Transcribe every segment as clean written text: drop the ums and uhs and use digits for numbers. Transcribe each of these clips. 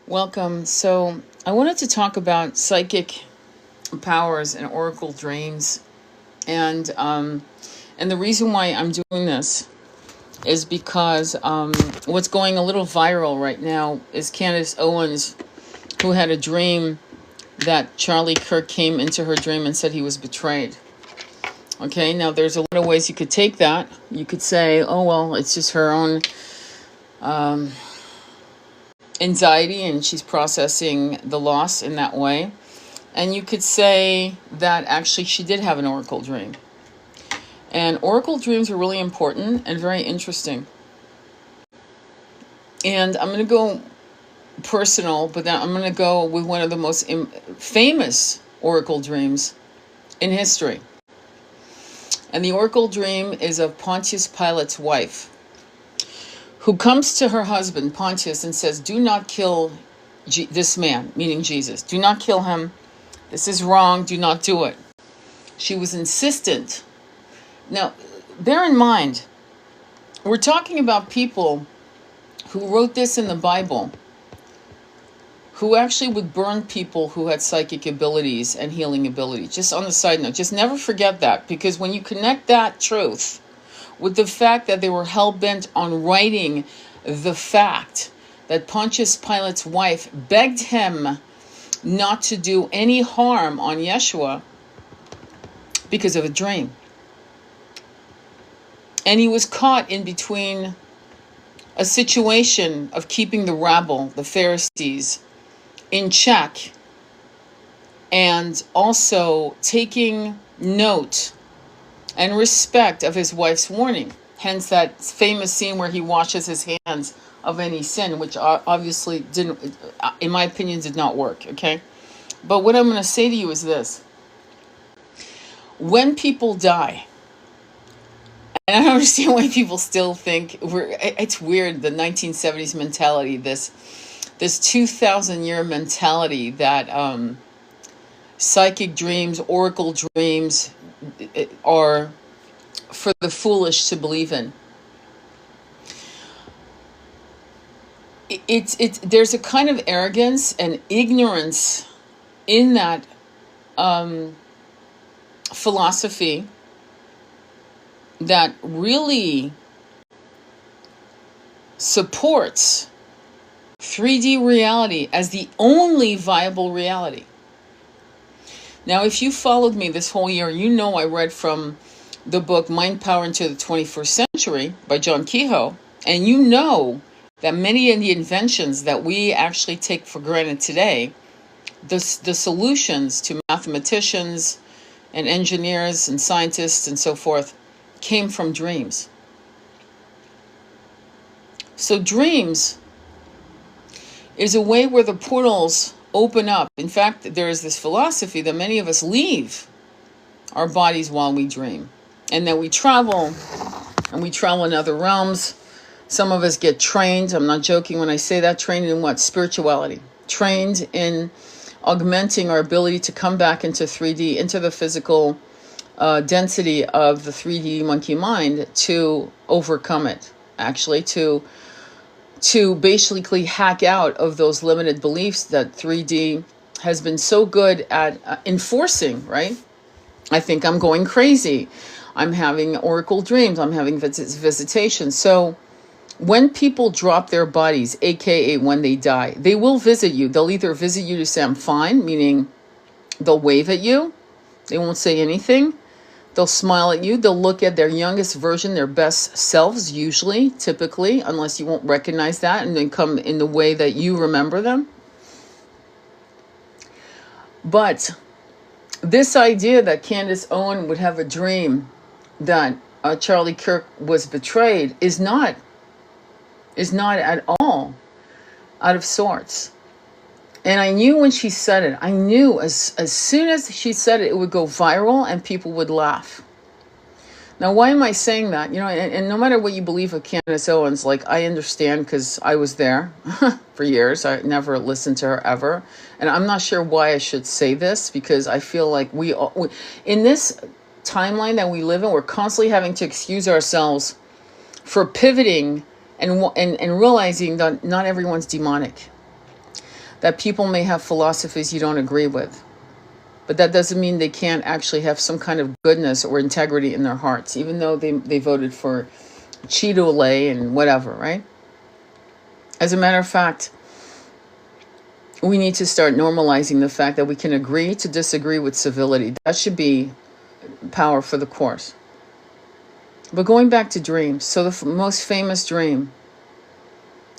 Welcome. So I wanted to talk about psychic powers and oracle dreams, and the reason why I'm doing this is because what's going a little viral right now is Candace Owens, who had a dream that Charlie Kirk came into her dream and said he was betrayed. Okay, now there's a lot of ways you could take that. You could say, oh well, it's just her own anxiety and she's processing the loss in that way. And you could say that actually she did have an oracle dream. And oracle dreams are really important and very interesting. And I'm going to go personal, but then I'm going to go with one of the most famous oracle dreams in history. And the oracle dream is of Pontius Pilate's wife, who comes to her husband, Pontius, and says, do not kill this man, meaning Jesus. Do not kill him. This is wrong. Do not do it. She was insistent. Now, bear in mind, we're talking about people who wrote this in the Bible, who actually would burn people who had psychic abilities and healing abilities. Just on the side note, just never forget that, because when you connect that truth with the fact that they were hell-bent on writing the fact that Pontius Pilate's wife begged him not to do any harm on Yeshua because of a dream. And he was caught in between a situation of keeping the rabble, the Pharisees, in check, and also taking note and respect of his wife's warning. Hence that famous scene where he washes his hands of any sin, which obviously didn't, in my opinion, did not work, okay? But what I'm going to say to you is this. When people die, and I don't understand why people still think, it's weird, the 1970s mentality, this 2,000-year mentality that psychic dreams, oracle dreams are for the foolish to believe in. There's a kind of arrogance and ignorance in that philosophy that really supports 3D reality as the only viable reality. Now, if you followed me this whole year, you know I read from the book Mind Power into the 21st Century by John Kehoe, and you know that many of the inventions that we actually take for granted today, the solutions to mathematicians and engineers and scientists and so forth, came from dreams. So dreams is a way where the portals open up. In fact, there is this philosophy that many of us leave our bodies while we dream, and that we travel, and we travel in other realms. Some of us get trained. I'm not joking when I say that. Trained in what? Spirituality. Trained in augmenting our ability to come back into 3D, into the physical density of the 3D monkey mind, to overcome it. Actually, to basically hack out of those limited beliefs that 3D has been so good at enforcing, right? I think I'm going crazy. I'm having oracle dreams. I'm having visitation. So when people drop their bodies, aka when they die, they will visit you. They'll either visit you to say I'm fine, meaning they'll wave at you. They won't say anything. They'll smile at you. They'll look at their youngest version, their best selves, usually, typically, unless you won't recognize that, and then come in the way that you remember them. But this idea that Candace Owen would have a dream that Charlie Kirk was betrayed is not at all out of sorts. And I knew when she said it, I knew as soon as she said it, it would go viral and people would laugh. Now, why am I saying that? You know, and no matter what you believe of Candace Owens, like, I understand because I was there for years. I never listened to her ever. And I'm not sure why I should say this, because I feel like we in this timeline that we live in, we're constantly having to excuse ourselves for pivoting and realizing that not everyone's demonic. that people may have philosophies you don't agree with, but that doesn't mean they can't actually have some kind of goodness or integrity in their hearts, even though they voted for Cheeto-Lay and whatever, right? As a matter of fact, we need to start normalizing the fact that we can agree to disagree with civility. That should be power for the course. But going back to dreams, so the most famous dream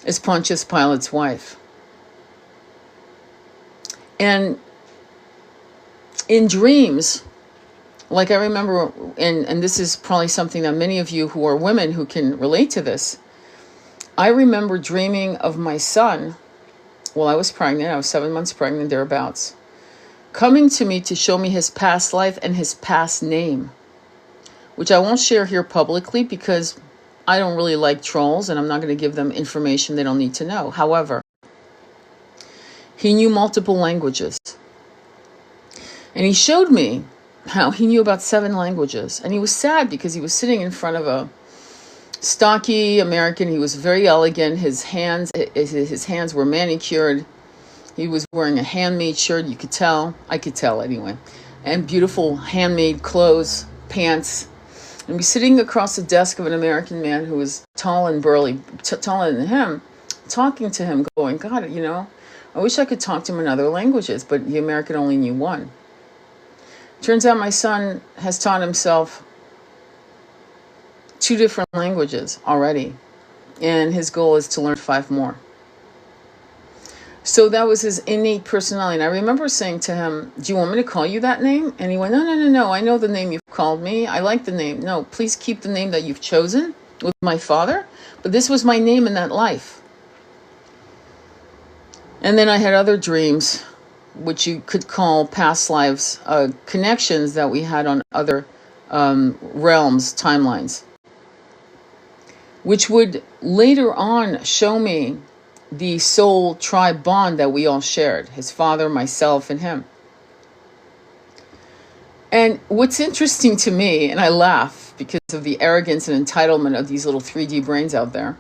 is Pontius Pilate's wife. And in dreams, like I remember, and this is probably something that many of you who are women who can relate to this, I remember dreaming of my son while I was pregnant. I was 7 months pregnant, thereabouts, coming to me to show me his past life and his past name, which I won't share here publicly because I don't really like trolls and I'm not going to give them information they don't need to know. However, he knew multiple languages. And he showed me how he knew about 7 languages. And he was sad because he was sitting in front of a stocky American. He was very elegant. His hands were manicured. He was wearing a handmade shirt. You could tell. I could tell anyway. And beautiful handmade clothes, pants. And he was sitting across the desk of an American man who was tall and burly, taller than him, talking to him, going, God, I wish I could talk to him in other languages, but the American only knew one. Turns out my son has taught himself 2 different languages already, and his goal is to learn 5 more. So that was his innate personality. And I remember saying to him, do you want me to call you that name? And he went, no, I know the name you've called me. I like the name. No, please keep the name that you've chosen with my father. But this was my name in that life. And then I had other dreams, which you could call past lives, connections that we had on other realms, timelines, which would later on show me the soul tribe bond that we all shared, his father, myself, and him. And what's interesting to me, and I laugh because of the arrogance and entitlement of these little 3D brains out there,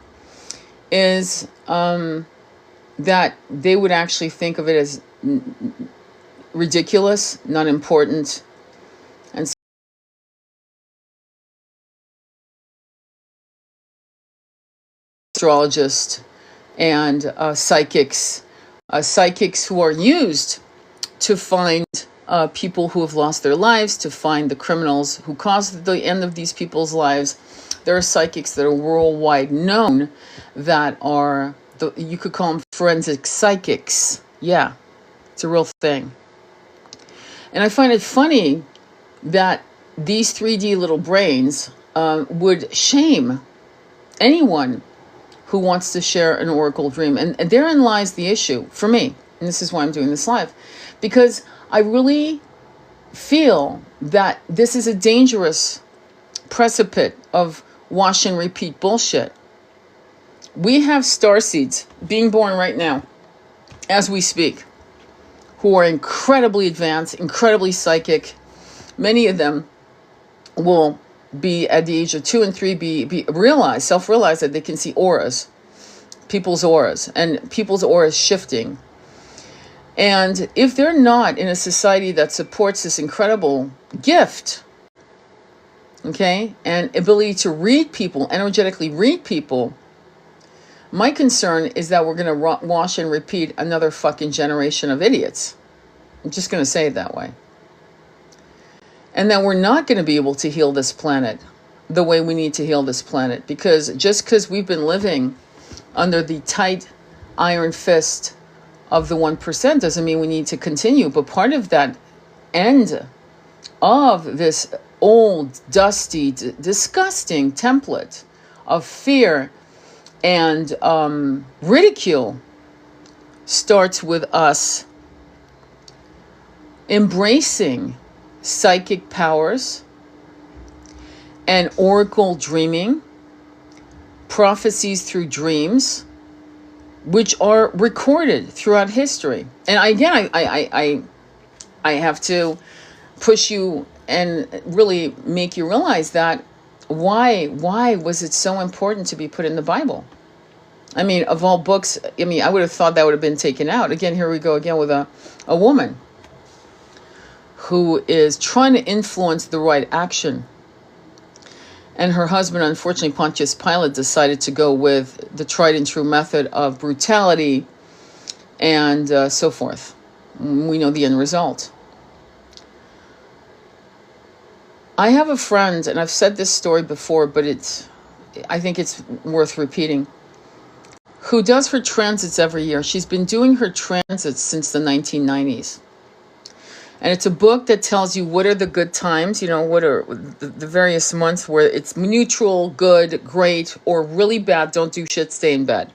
is that they would actually think of it as ridiculous, not important, and astrologists and psychics who are used to find people who have lost their lives, to find the criminals who caused the end of these people's lives. There are psychics that are worldwide known that are, you could call them forensic psychics. Yeah, it's a real thing. And I find it funny that these 3D little brains would shame anyone who wants to share an oracle dream. And therein lies the issue for me. And this is why I'm doing this live. Because I really feel that this is a dangerous precipice of wash and repeat bullshit. We have starseeds being born right now, as we speak, who are incredibly advanced, incredibly psychic. Many of them will be at the age of 2 and 3 be self-realize that they can see auras, people's auras, and people's auras shifting. And if they're not in a society that supports this incredible gift, okay, and ability to read people, energetically read people, my concern is that we're going to wash and repeat another fucking generation of idiots. I'm just going to say it that way. And that we're not going to be able to heal this planet the way we need to heal this planet. Because just because we've been living under the tight iron fist of the 1% doesn't mean we need to continue. But part of that end of this old, dusty, disgusting template of fear and ridicule starts with us embracing psychic powers and oracle dreaming, prophecies through dreams, which are recorded throughout history. And again, I have to push you and really make you realize that why was it so important to be put in the Bible? I mean, of all books, I mean, I would have thought that would have been taken out. Again, here we go again with a woman who is trying to influence the right action. And her husband, unfortunately, Pontius Pilate, decided to go with the tried and true method of brutality and so forth. We know the end result. I have a friend, and I've said this story before, but I think it's worth repeating, who does her transits every year. She's been doing her transits since the 1990s. And it's a book that tells you what are the good times, you know, what are the various months where it's neutral, good, great, or really bad, don't do shit, stay in bed.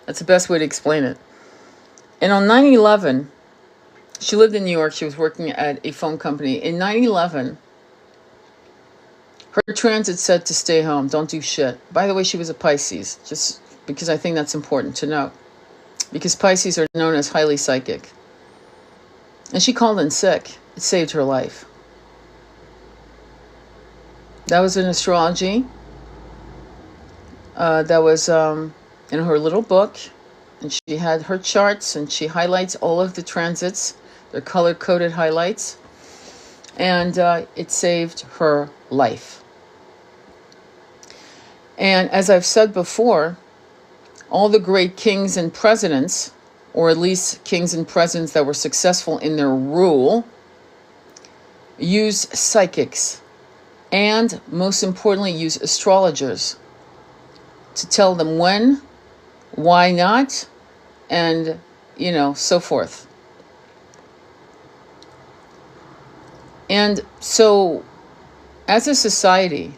That's the best way to explain it. And on 9/11, she lived in New York. She was working at a phone company. In 9/11, her transit said to stay home, don't do shit. By the way, she was a Pisces, just because I think that's important to know. Because Pisces are known as highly psychic. And she called in sick. It saved her life. That was in astrology. That was in her little book. And she had her charts, and she highlights all of the transits. They're color-coded highlights. And it saved her life. And as I've said before, all the great kings and presidents, or at least kings and presidents that were successful in their rule, use psychics, and most importantly, use astrologers to tell them when, why not, and, you know, so forth. And so, as a society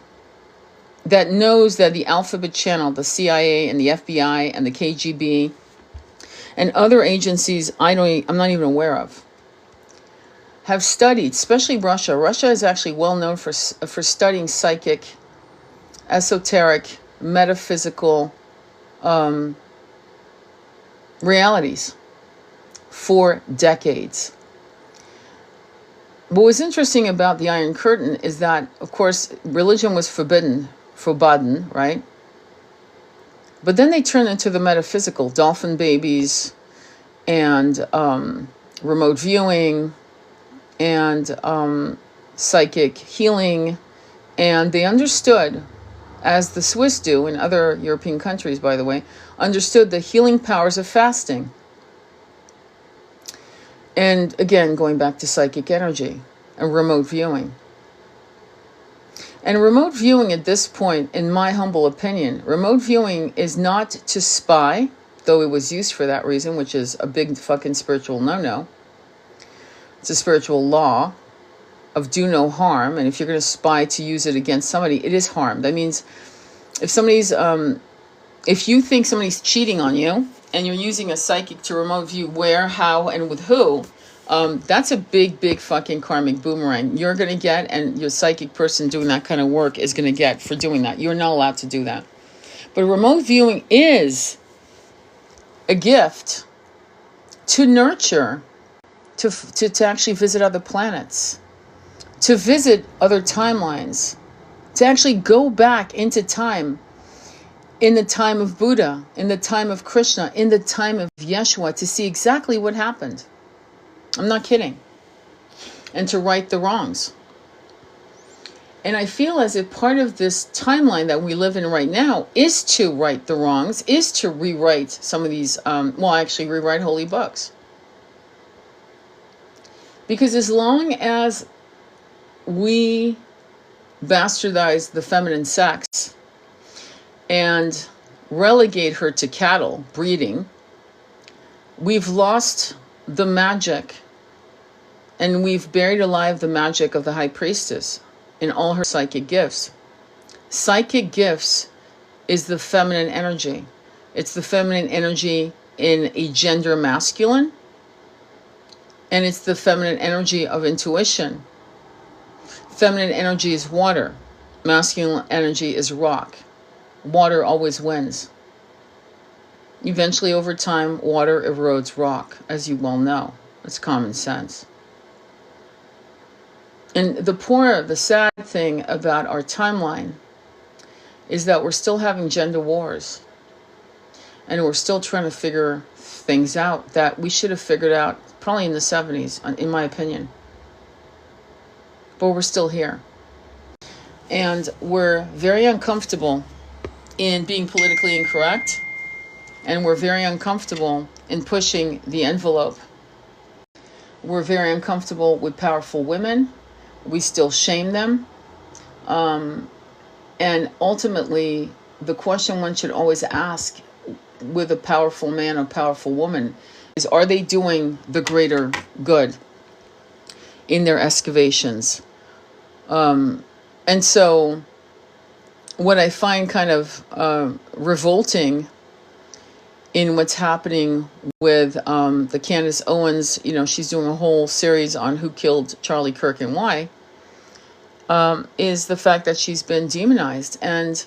that knows that the alphabet channel, the CIA and the FBI and the KGB, and other agencies I'm not even aware of, have studied, especially Russia. Russia is actually well known for studying psychic, esoteric, metaphysical realities for decades. What was interesting about the Iron Curtain is that, of course, religion was forbidden, right? But then they turned into the metaphysical, dolphin babies, and remote viewing, and psychic healing. And they understood, as the Swiss do, in other European countries, by the way, understood the healing powers of fasting. And again, going back to psychic energy and remote viewing. And remote viewing at this point, in my humble opinion, remote viewing is not to spy, though it was used for that reason, which is a big fucking spiritual no-no. It's a spiritual law of do no harm. And if you're going to spy to use it against somebody, it is harm. That means if you think somebody's cheating on you and you're using a psychic to remote view where, how, and with who, that's a big, big fucking karmic boomerang you're going to get, and your psychic person doing that kind of work is going to get for doing that. You're not allowed to do that. But remote viewing is a gift to nurture, to actually visit other planets, to visit other timelines, to actually go back into time, in the time of Buddha, in the time of Krishna, in the time of Yeshua, to see exactly what happened. I'm not kidding. And to right the wrongs. And I feel as if part of this timeline that we live in right now is to right the wrongs, is to rewrite some of these, actually rewrite holy books. Because as long as we bastardize the feminine sex and relegate her to cattle breeding, we've lost the magic, and we've buried alive the magic of the high priestess in all her psychic gifts. Psychic gifts is the feminine energy. It's the feminine energy in a gender masculine, and it's the feminine energy of intuition. Feminine energy is water. Masculine energy is rock. Water always wins. Eventually, over time, water erodes rock, as you well know. It's common sense. And the sad thing about our timeline is that we're still having gender wars. And we're still trying to figure things out that we should have figured out probably in the 70s, in my opinion. But we're still here. And we're very uncomfortable in being politically incorrect. And we're very uncomfortable in pushing the envelope. We're very uncomfortable with powerful women. We still shame them. And ultimately, the question one should always ask with a powerful man or powerful woman is, are they doing the greater good in their excavations? And so what I find kind of revolting in what's happening with the Candace Owens, she's doing a whole series on who killed Charlie Kirk and why, is the fact that she's been demonized. And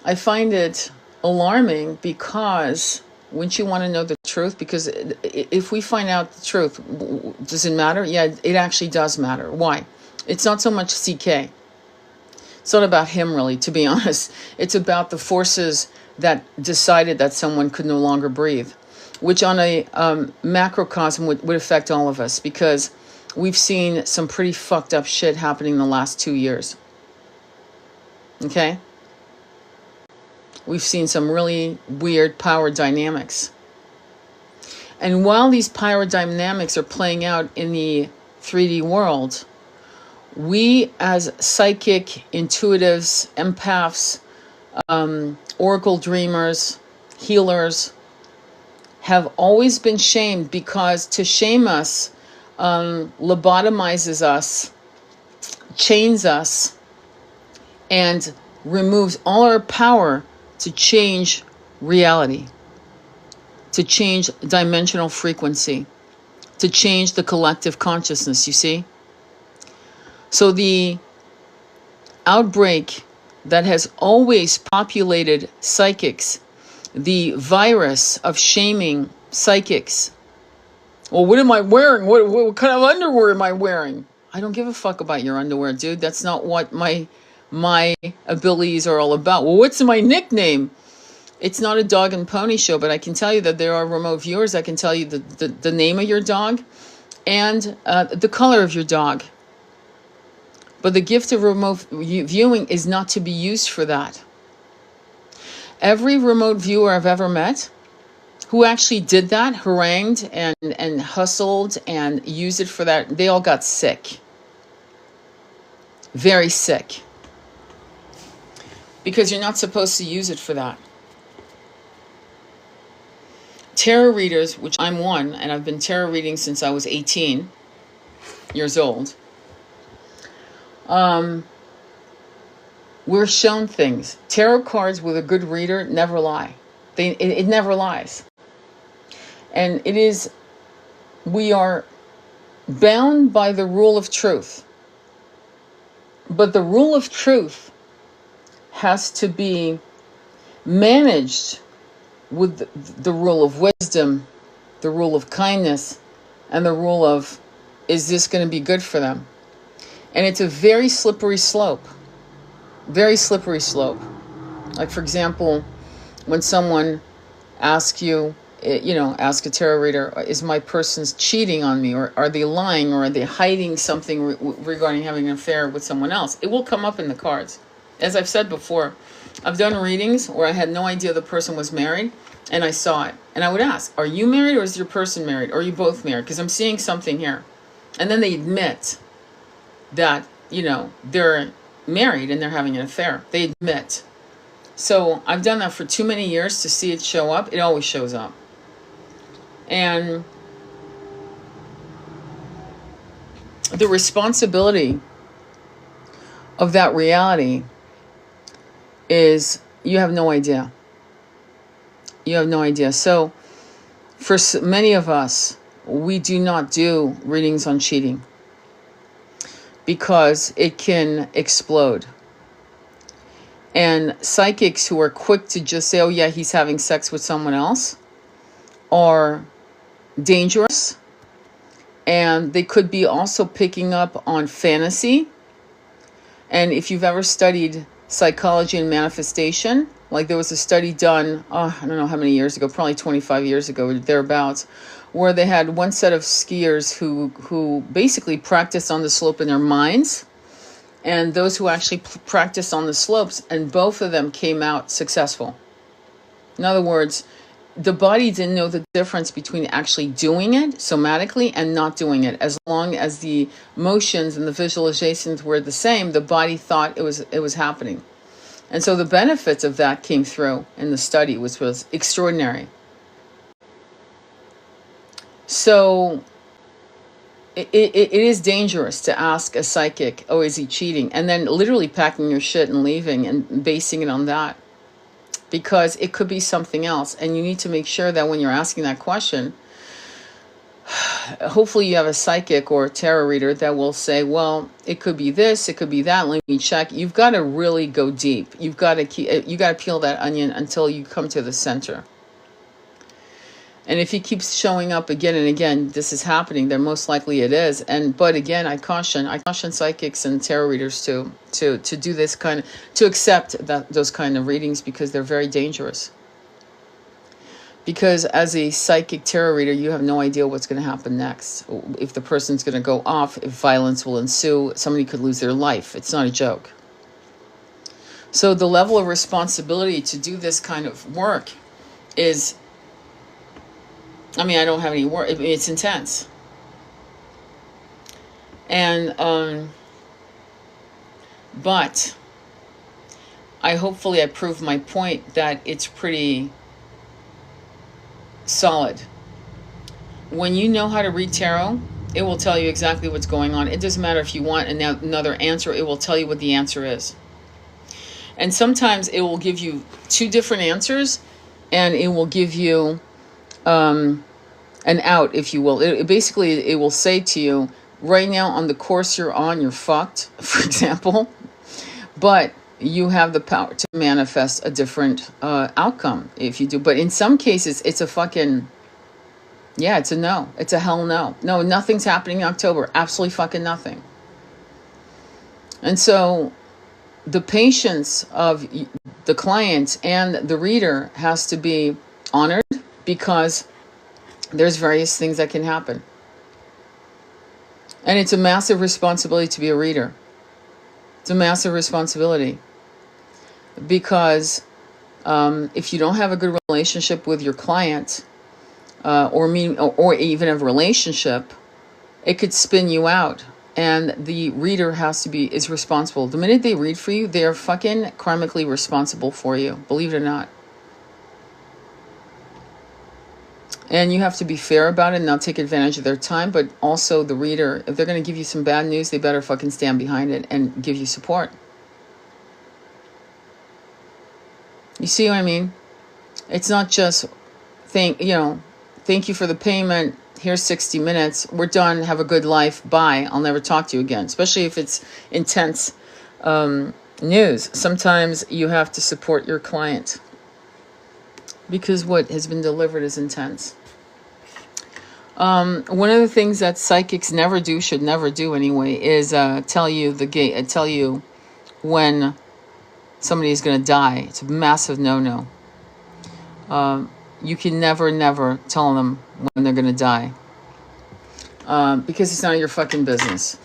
I find it alarming because wouldn't you want to know the truth? Because if we find out the truth, does it matter? Yeah, it actually does matter. Why? It's not so much CK. It's not about him, really, to be honest. It's about the forces that decided that someone could no longer breathe, which on a macrocosm would affect all of us, because we've seen some pretty fucked up shit happening in the last 2 years. Okay? We've seen some really weird power dynamics. And while these power dynamics are playing out in the 3D world, we as psychic, intuitives, empaths, oracle dreamers, healers, have always been shamed, because to shame us lobotomizes us, chains us, and removes all our power to change reality, to change dimensional frequency, to change the collective consciousness, you see? So the outbreak that has always populated psychics, the virus of shaming psychics. Well, what am I wearing? What kind of underwear am I wearing? I don't give a fuck about your underwear, dude. That's not what my abilities are all about. Well, what's my nickname? It's not a dog and pony show, but I can tell you that there are remote viewers that can tell you the name of your dog and the color of your dog. But the gift of remote viewing is not to be used for that. Every remote viewer I've ever met who actually did that, harangued and hustled and used it for that, they all got sick. Very sick. Because you're not supposed to use it for that. Tarot readers, which I'm one, and I've been tarot reading since I was 18 years old. We're shown things. Tarot cards with a good reader never lie. It never lies. And we are bound by the rule of truth. But the rule of truth has to be managed with the rule of wisdom, the rule of kindness, and the rule of, is this going to be good for them? And it's a very slippery slope. Very slippery slope. Like, for example, when someone asks you, ask a tarot reader, is my person cheating on me? Or are they lying? Or are they hiding something regarding having an affair with someone else? It will come up in the cards. As I've said before, I've done readings where I had no idea the person was married, and I saw it. And I would ask, are you married or is your person married? Or are you both married? Because I'm seeing something here. And then they admit that, they're married and they're having an affair. They admit. So I've done that for too many years to see it show up. It always shows up. And the responsibility of that reality is, you have no idea. You have no idea. So for many of us, we do not do readings on cheating because it can explode. And psychics who are quick to just say, oh yeah, he's having sex with someone else, are dangerous. And they could be also picking up on fantasy. And if you've ever studied psychology and manifestation, Like there was a study done, I don't know how many years ago, probably 25 years ago, thereabouts, where they had one set of skiers who basically practiced on the slope in their minds, and those who actually practiced on the slopes, and both of them came out successful. In other words, the body didn't know the difference between actually doing it somatically and not doing it. As long as the motions and the visualizations were the same, the body thought it was happening. And so the benefits of that came through in the study, which was extraordinary. So it is dangerous to ask a psychic, oh, is he cheating? And then literally packing your shit and leaving and basing it on that. Because it could be something else. And you need to make sure that when you're asking that question, hopefully you have a psychic or a tarot reader that will say, well, it could be this, it could be that, let me check. You've got to really go deep. You got to peel that onion until you come to the center. And if he keeps showing up again and again, this is happening, then most likely it is. But again, I caution psychics and tarot readers to do this to accept those kind of readings, because they're very dangerous. Because as a psychic tarot reader, you have no idea what's going to happen next. If the person's going to go off, if violence will ensue, somebody could lose their life. It's not a joke. So the level of responsibility to do this kind of work is, I mean, I don't have any word. It's intense. And, but hopefully I proved my point that it's pretty solid. When you know how to read tarot, it will tell you exactly what's going on. It doesn't matter if you want another answer, it will tell you what the answer is. And sometimes it will give you two different answers, and it will give you an out, if you will. Basically, it will say to you, right now on the course you're on, you're fucked, for example, but you have the power to manifest a different outcome if you do. But in some cases, it's a fucking, yeah, it's a no. It's a hell no. No, nothing's happening in October. Absolutely fucking nothing. And so the patience of the client and the reader has to be honored, because there's various things that can happen. And it's a massive responsibility to be a reader. It's a massive responsibility. Because if you don't have a good relationship with your client, or even a relationship, it could spin you out. And the reader is responsible. The minute they read for you, they are fucking karmically responsible for you. Believe it or not. And you have to be fair about it and not take advantage of their time. But also the reader, if they're going to give you some bad news, they better fucking stand behind it and give you support. You see what I mean? It's not just thank you for the payment. Here's 60 minutes. We're done. Have a good life. Bye. I'll never talk to you again. Especially if it's intense news. Sometimes you have to support your client, because what has been delivered is intense. One of the things that psychics never do, should never do anyway, is tell you when somebody is going to die. It's a massive no-no. You can never tell them when they're going to die, because it's none of your fucking business.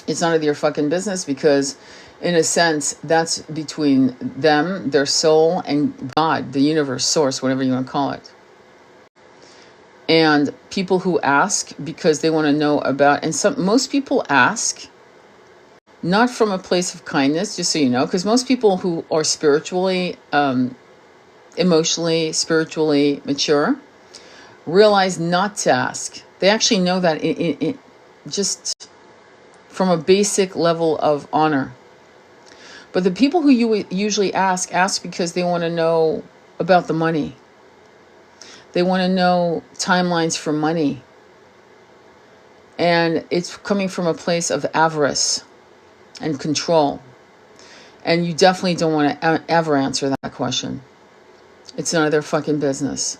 It's none of your fucking business, because in a sense, that's between them, their soul, and God, the universe, source, whatever you want to call it. And people who ask because they want to know about, and most people ask not from a place of kindness, just so you know, because most people who are spiritually, emotionally, spiritually mature realize not to ask. They actually know that it just from a basic level of honor. But the people who you usually ask because they want to know about the money. They want to know timelines for money. And it's coming from a place of avarice and control. And you definitely don't want to ever answer that question. It's none of their fucking business.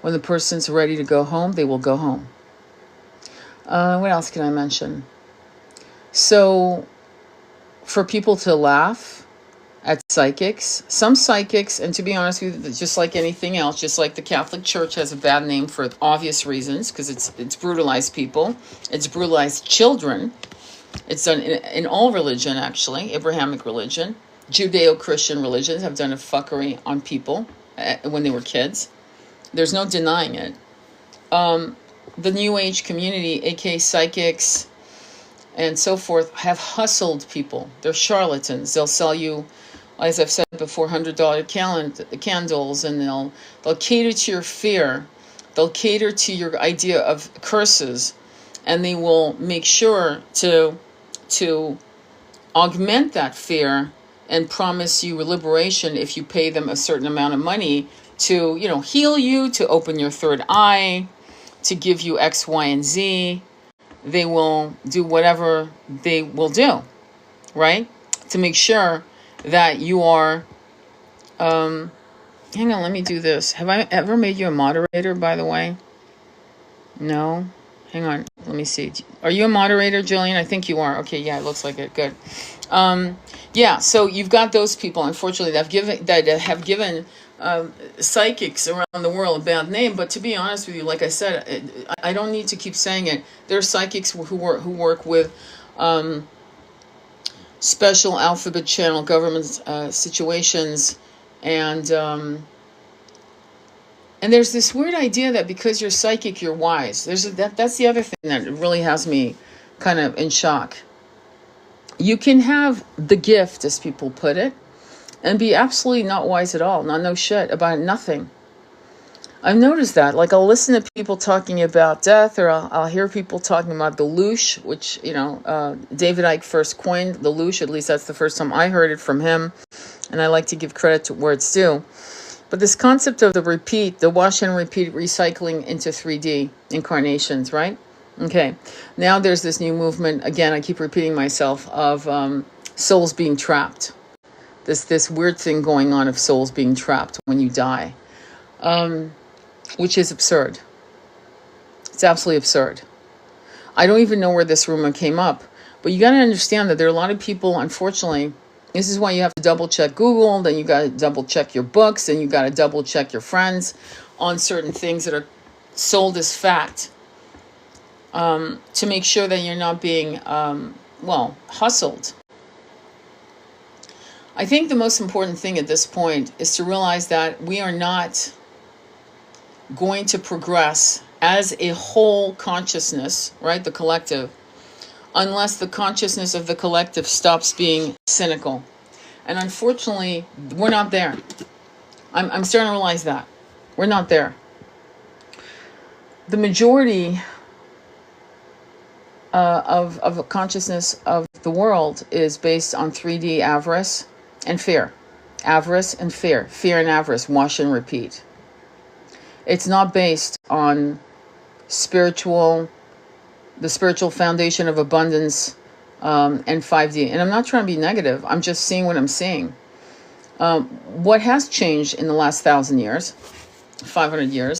When the person's ready to go home, they will go home. What else can I mention? So, for people to laugh at psychics. Some psychics, and to be honest with you, just like anything else, just like the Catholic Church has a bad name for obvious reasons, because it's brutalized people, it's brutalized children. It's done in all religion, actually. Abrahamic religion, Judeo-Christian religions have done a fuckery on people when they were kids. There's no denying it. The New Age community, aka psychics and so forth, have hustled people. They're charlatans. They'll sell you, as I've said before, $100 candles, and they'll cater to your fear. They'll cater to your idea of curses, and they will make sure to augment that fear and promise you liberation if you pay them a certain amount of money to, heal you, to open your third eye, to give you X, Y, and Z. They will do whatever they will do, right? To make sure that you are, hang on, let me do this. Have I ever made you a moderator, by the way? No? Hang on, let me see. Are you a moderator, Jillian? I think you are. Okay, yeah, it looks like it. Good. Yeah, so you've got those people, unfortunately, that have given psychics around the world a bad name. But to be honest with you, like I said, I don't need to keep saying it. There are psychics who work with special alphabet channel government situations, and there's this weird idea that because you're psychic, you're wise. That's the other thing that really has me kind of in shock. You can have the gift, as people put it, and be absolutely not wise at all, not know shit about nothing. I've noticed that. Like, I'll listen to people talking about death, or I'll hear people talking about the loosh, which, David Icke first coined the loosh. At least that's the first time I heard it from him. And I like to give credit to where it's due. But this concept of the wash and repeat recycling into 3D incarnations, right? Okay. Now there's this new movement, again, I keep repeating myself, of souls being trapped. This weird thing going on of souls being trapped when you die. Which is absurd. It's absolutely absurd. I don't even know where this rumor came up, but you got to understand that there are a lot of people, unfortunately, this is why you have to double check Google, then you got to double check your books, and you got to double check your friends on certain things that are sold as fact, to make sure that you're not being, hustled. I think the most important thing at this point is to realize that we are not going to progress as a whole consciousness, right? The collective, unless the consciousness of the collective stops being cynical. And unfortunately, we're not there. I'm starting to realize that. We're not there. The majority of a consciousness of the world is based on 3D avarice and fear. Avarice and fear. Fear and avarice. Wash and repeat. It's not based on the spiritual foundation of abundance and 5D. And I'm not trying to be negative. I'm just seeing what I'm seeing. What has changed in the last 1,000 years, 500 years,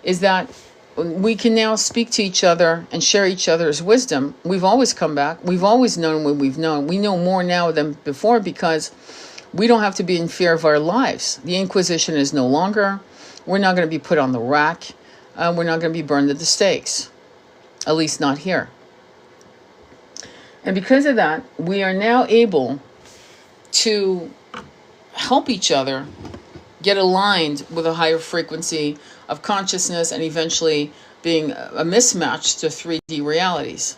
is that we can now speak to each other and share each other's wisdom. We've always come back. We've always known what we've known. We know more now than before because we don't have to be in fear of our lives. The Inquisition is no longer. We're not going to be put on the rack. We're not going to be burned at the stakes. At least not here. And because of that, we are now able to help each other get aligned with a higher frequency of consciousness and eventually being a mismatch to 3D realities.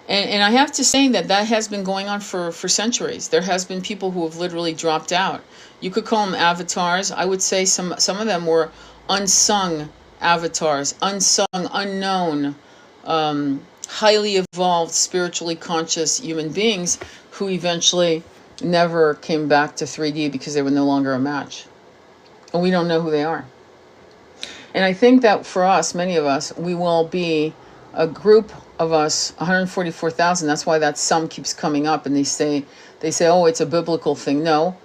And I have to say that has been going on for centuries. There has been people who have literally dropped out. You could call them avatars. I would say some of them were unsung avatars, unsung, unknown, highly evolved, spiritually conscious human beings who eventually never came back to 3D because they were no longer a match. And we don't know who they are. And I think that for us, many of us, we will be a group of us, 144,000. That's why that sum keeps coming up, and they say, oh, it's a biblical thing. No.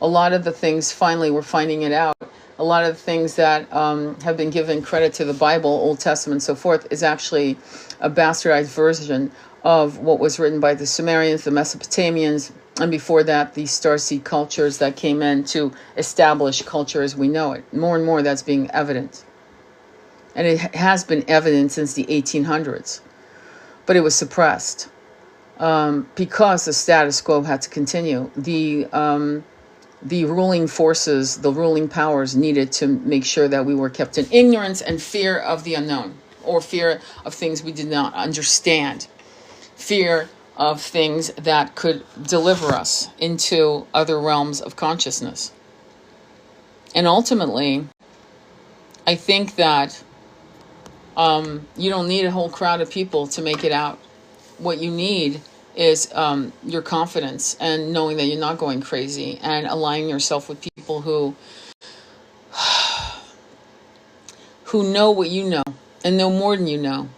A lot of the things, finally, we're finding it out. A lot of the things that have been given credit to the Bible, Old Testament, and so forth, is actually a bastardized version of what was written by the Sumerians, the Mesopotamians, And before that, the starseed cultures that came in to establish culture as we know it. More and more that's being evident. And it has been evident since the 1800s. But it was suppressed because the status quo had to continue. The ruling forces, the ruling powers needed to make sure that we were kept in ignorance and fear of the unknown, or fear of things we did not understand, fear of things that could deliver us into other realms of consciousness. And ultimately, I think that you don't need a whole crowd of people to make it out. What you need is your confidence and knowing that you're not going crazy, and aligning yourself with people who know what you know and know more than you know,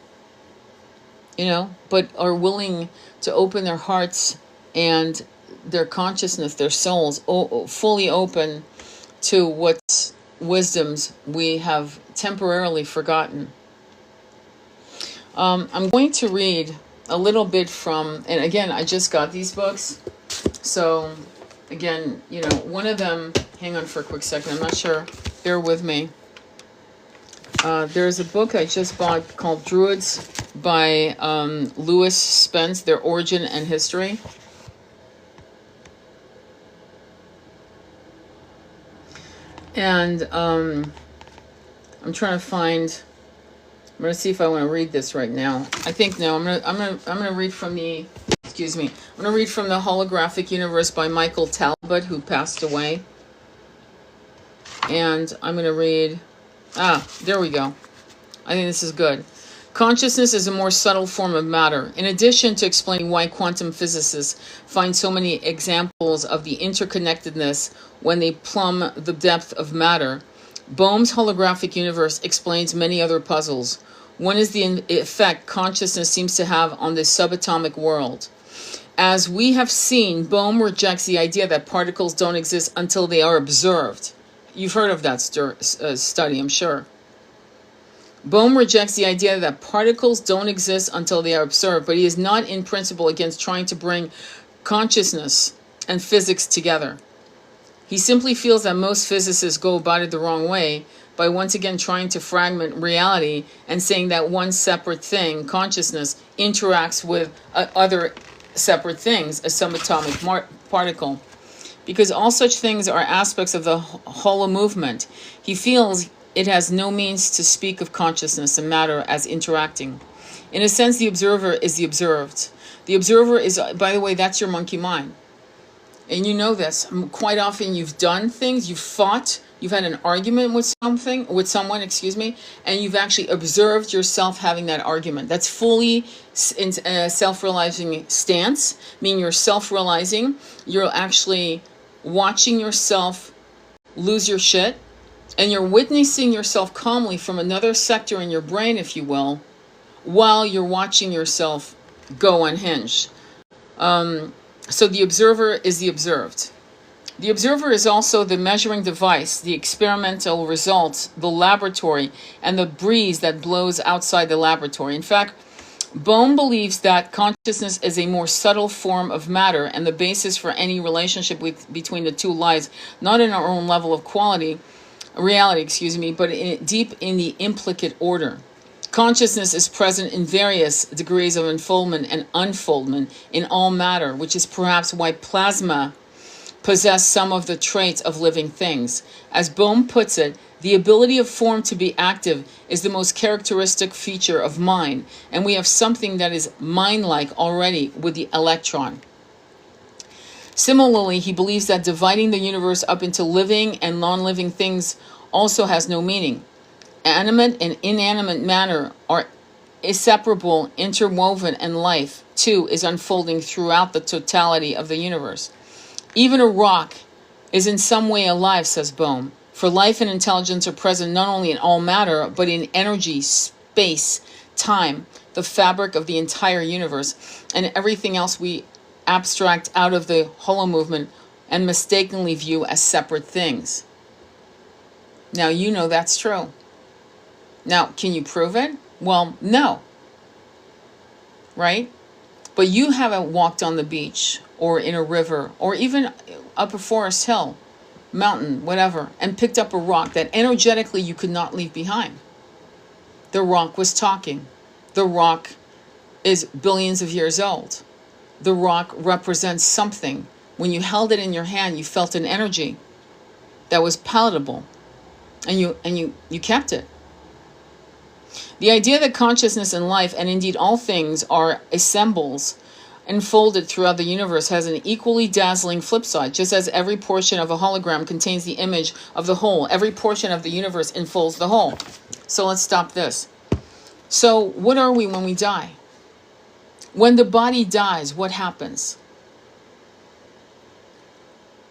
but are willing to open their hearts and their consciousness, their souls, fully open to what wisdoms we have temporarily forgotten. I'm going to read a little bit from, and again, I just got these books. So again, one of them, hang on for a quick second, I'm not sure, bear with me. There's a book I just bought called Druids by Lewis Spence, Their Origin and History. And I'm trying to find, I'm going to see if I want to read this right now. I think no, I'm going to read from the, excuse me, I'm going to read from the Holographic Universe by Michael Talbot, who passed away. And I'm going to read, there we go. I think this is good. Consciousness is a more subtle form of matter. In addition to explaining why quantum physicists find so many examples of the interconnectedness when they plumb the depth of matter, Bohm's holographic universe explains many other puzzles. One is the effect consciousness seems to have on the subatomic world. As we have seen, Bohm rejects the idea that particles don't exist until they are observed. You've heard of that study, I'm sure. Bohm rejects the idea that particles don't exist until they are observed, but he is not in principle against trying to bring consciousness and physics together. He simply feels that most physicists go about it the wrong way by once again trying to fragment reality and saying that one separate thing, consciousness, interacts with other separate things, a subatomic particle. Because all such things are aspects of the holo movement, he feels it has no means to speak of consciousness and matter as interacting. In a sense, the observer is the observed. The observer is, by the way, that's your monkey mind. And you know this. Quite often you've done things, you've fought, you've had an argument with someone, and you've actually observed yourself having that argument. That's fully in a self-realizing stance, meaning you're self-realizing, you're actually watching yourself lose your shit, and you're witnessing yourself calmly from another sector in your brain, if you will, while you're watching yourself go unhinged. So the observer is the observed. The observer is also the measuring device, the experimental results, the laboratory, and the breeze that blows outside the laboratory. In fact, Bohm believes that consciousness is a more subtle form of matter, and the basis for any relationship between the two lies not in our own level of reality, but deep in the implicate order. Consciousness is present in various degrees of unfoldment and unfoldment in all matter, which is perhaps why plasma possess some of the traits of living things. As Bohm puts it, the ability of form to be active is the most characteristic feature of mind, and we have something that is mind-like already with the electron. Similarly, he believes that dividing the universe up into living and non-living things also has no meaning. Animate and inanimate matter are inseparable, interwoven, and life, too, is unfolding throughout the totality of the universe. Even a rock is in some way alive, says Bohm, for life and intelligence are present not only in all matter, but in energy, space, time, the fabric of the entire universe, and everything else we abstract out of the holo movement and mistakenly view as separate things. Now, you know that's true. Now, can you prove it? Well, no. Right? But you haven't walked on the beach or in a river or even up a forest hill, mountain, whatever, and picked up a rock that energetically you could not leave behind. The rock was talking. The rock is billions of years old. The rock represents something. When you held it in your hand, you felt an energy that was palatable, and you kept it. The idea that consciousness and life, and indeed all things, are assembles unfolded throughout the universe has an equally dazzling flip side. Just as every portion of a hologram contains the image of the whole, every portion of the universe enfolds the whole. So let's stop this. So what are we when we die? When the body dies, what happens?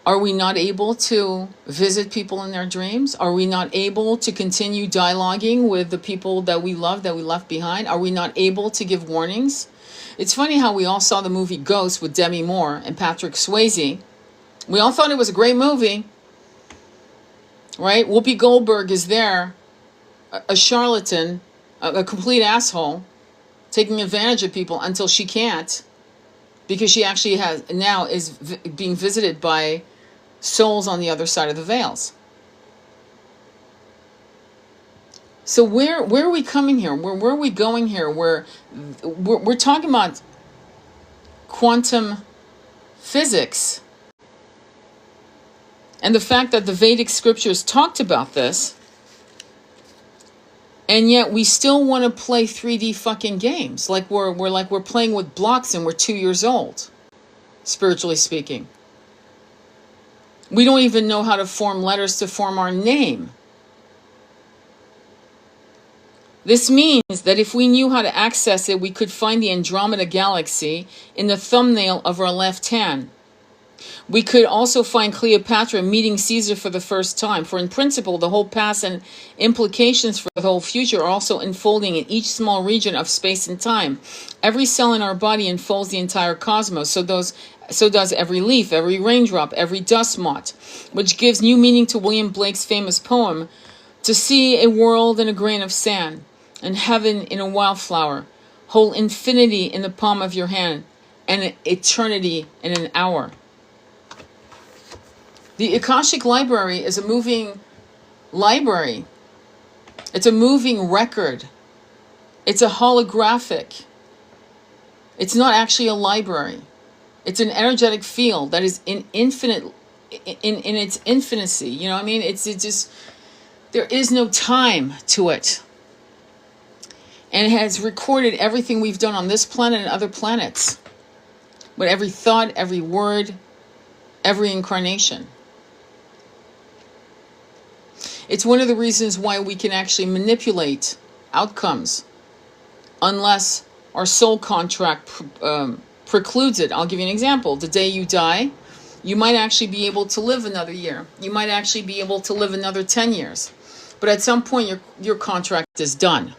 Are we not able to visit people in their dreams? Are we not able to continue dialoguing with the people that we love, that we left behind? Are we not able to give warnings? It's funny how we all saw the movie Ghost with Demi Moore and Patrick Swayze. We all thought it was a great movie, right? Whoopi Goldberg is there, a charlatan, a complete asshole, taking advantage of people until she can't, because she actually is being visited by souls on the other side of the veils. So where are we coming here? Where are we going here? We're talking about quantum physics, and the fact that the Vedic scriptures talked about this, and yet we still want to play 3D fucking games like we're playing with blocks and we're 2 years old, spiritually speaking. We don't even know how to form letters to form our name. This means that if we knew how to access it, we could find the Andromeda Galaxy in the thumbnail of our left hand. We could also find Cleopatra meeting Caesar for the first time, for in principle, the whole past and implications for the whole future are also unfolding in each small region of space and time. Every cell in our body unfolds the entire cosmos, so does every leaf, every raindrop, every dust mote, which gives new meaning to William Blake's famous poem, "To see a world in a grain of sand, and heaven in a wildflower, whole infinity in the palm of your hand, and eternity in an hour." The Akashic Library is a moving library. It's a moving record. It's a holographic. It's not actually a library. It's an energetic field that is in its infinity. You know what I mean? It's just, there is no time to it. And it has recorded everything we've done on this planet and other planets. With every thought, every word, every incarnation. It's one of the reasons why we can actually manipulate outcomes unless our soul contract precludes it. I'll give you an example. The day you die, you might actually be able to live another year. You might actually be able to live another 10 years. But at some point, your contract is done.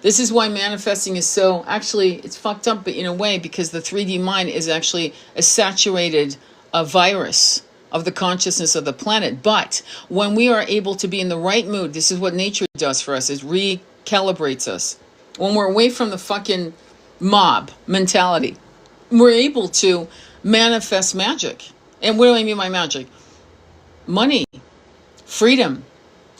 This is why manifesting is so, actually, it's fucked up in a way, because the 3D mind is actually a saturated virus of the consciousness of the planet. But when we are able to be in the right mood, this is what nature does for us, is recalibrates us. When we're away from the fucking mob mentality, we're able to manifest magic. And what do I mean by magic? Money, freedom,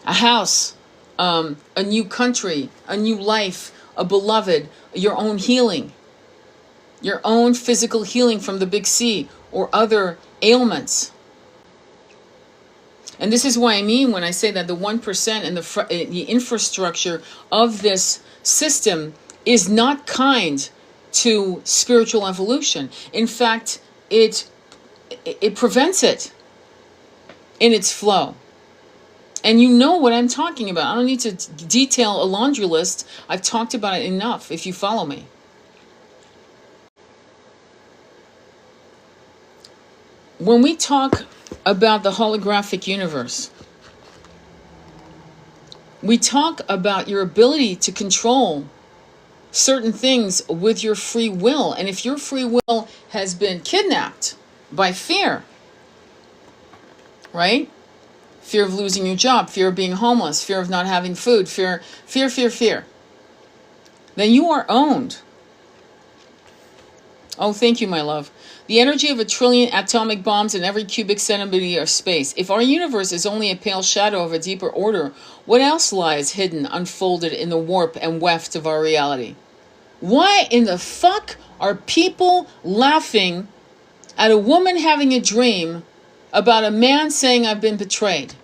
a house, a new country, a new life, a beloved, your own healing, your own physical healing from the big C or other ailments. And this is what I mean when I say that the 1% and the infrastructure of this system is not kind to spiritual evolution. In fact, it prevents it in its flow. And you know what I'm talking about. I don't need to detail a laundry list. I've talked about it enough if you follow me. When we talk about the holographic universe, we talk about your ability to control certain things with your free will. And if your free will has been kidnapped by fear, right? Fear of losing your job, fear of being homeless, fear of not having food, fear, then you are owned. Oh, thank you, my love. The energy of 1 trillion atomic bombs in every cubic centimeter of space. If our universe is only a pale shadow of a deeper order, what else lies hidden, unfolded in the warp and weft of our reality? Why in the fuck are people laughing at a woman having a dream about a man saying I've been betrayed?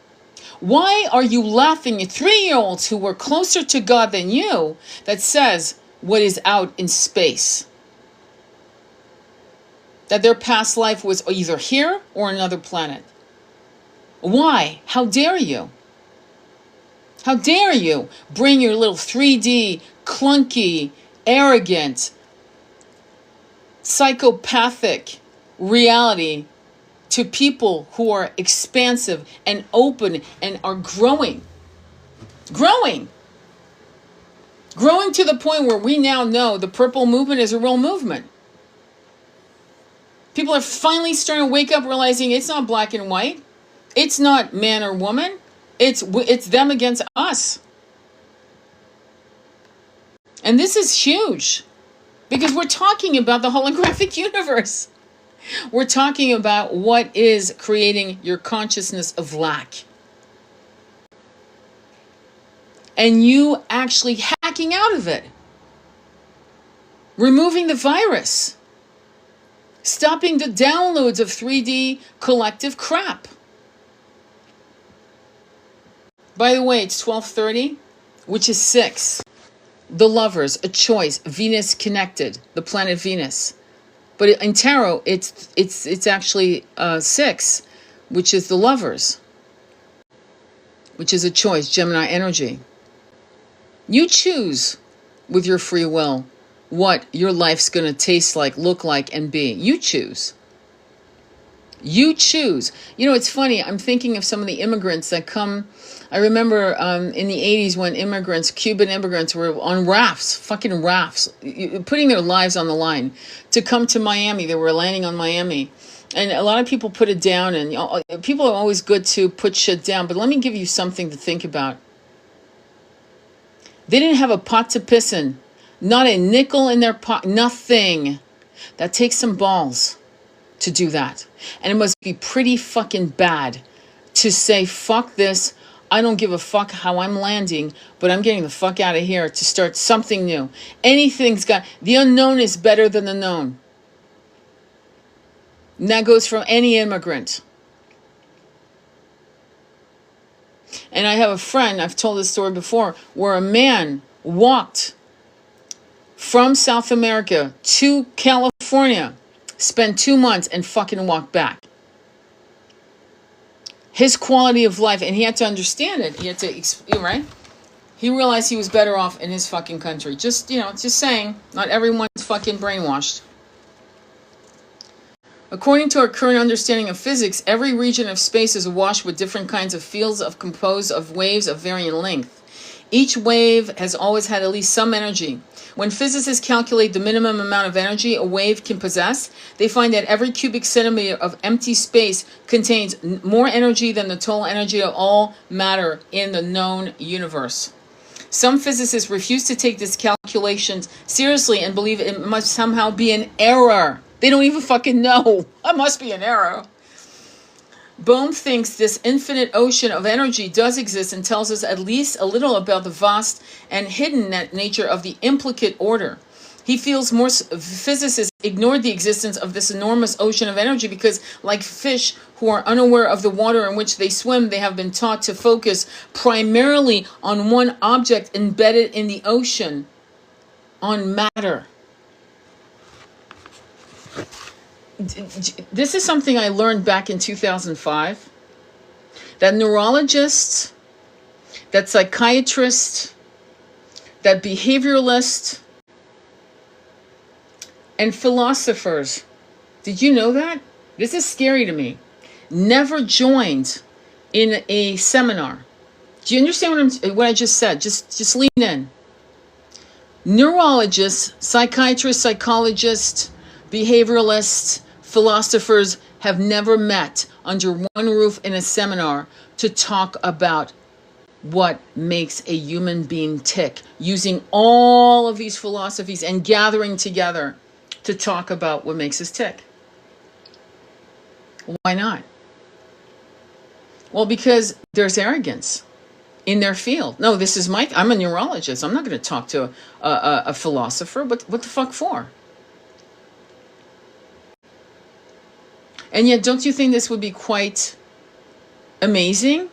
Why are you laughing at 3-year-olds who were closer to God than you that says what is out in space? That their past life was either here or another planet. Why? How dare you? How dare you bring your little 3D, clunky, arrogant, psychopathic reality to people who are expansive and open and are growing. Growing to the point where we now know the purple movement is a real movement. People are finally starting to wake up, realizing it's not black and white. It's not man or woman. It's them against us. And this is huge because we're talking about the holographic universe. We're talking about what is creating your consciousness of lack. And you actually hacking out of it. Removing the virus. Stopping the downloads of 3D collective crap. By the way, it's 12:30, which is 6. The Lovers, a choice, Venus connected, the planet Venus. But in tarot, it's actually 6, which is the Lovers, which is a choice, Gemini energy. You choose with your free will what your life's going to taste like, look like, and be. You choose. You choose. You know, it's funny. I'm thinking of some of the immigrants that come. I remember in the 80s when Cuban immigrants were on rafts, fucking rafts, putting their lives on the line to come to Miami. They were landing on Miami. And a lot of people put it down. And people are always good to put shit down. But let me give you something to think about. They didn't have a pot to piss in. Not a nickel in their pocket. Nothing. That takes some balls to do that. And it must be pretty fucking bad to say, fuck this. I don't give a fuck how I'm landing, but I'm getting the fuck out of here to start something new. The unknown is better than the known. And that goes from any immigrant. And I have a friend, I've told this story before, where a man walked from South America to California, spent 2 months, and fucking walked back. His quality of life, and he had to understand it. He had to, right? He realized he was better off in his fucking country. Just saying, not everyone's fucking brainwashed. According to our current understanding of physics, every region of space is awash with different kinds of fields composed of waves of varying length. Each wave has always had at least some energy. When physicists calculate the minimum amount of energy a wave can possess, they find that every cubic centimeter of empty space contains more energy than the total energy of all matter in the known universe. Some physicists refuse to take these calculations seriously and believe it must somehow be an error. They don't even fucking know. It must be an error. Bohm thinks this infinite ocean of energy does exist and tells us at least a little about the vast and hidden nature of the implicate order. He feels more physicists ignored the existence of this enormous ocean of energy because, like fish who are unaware of the water in which they swim, they have been taught to focus primarily on one object embedded in the ocean, on matter. This is something I learned back in 2005, that neurologists, that psychiatrists, that behavioralists, and philosophers, did you know that? This is scary to me. Never joined in a seminar. Do you understand what I just said? Just lean in. Neurologists, psychiatrists, psychologists, behavioralists, philosophers have never met under one roof in a seminar to talk about what makes a human being tick, using all of these philosophies and gathering together to talk about what makes us tick. Why not? Well, because there's arrogance in their field. No, this is I'm a neurologist. I'm not going to talk to a philosopher, but what the fuck for? And yet, don't you think this would be quite amazing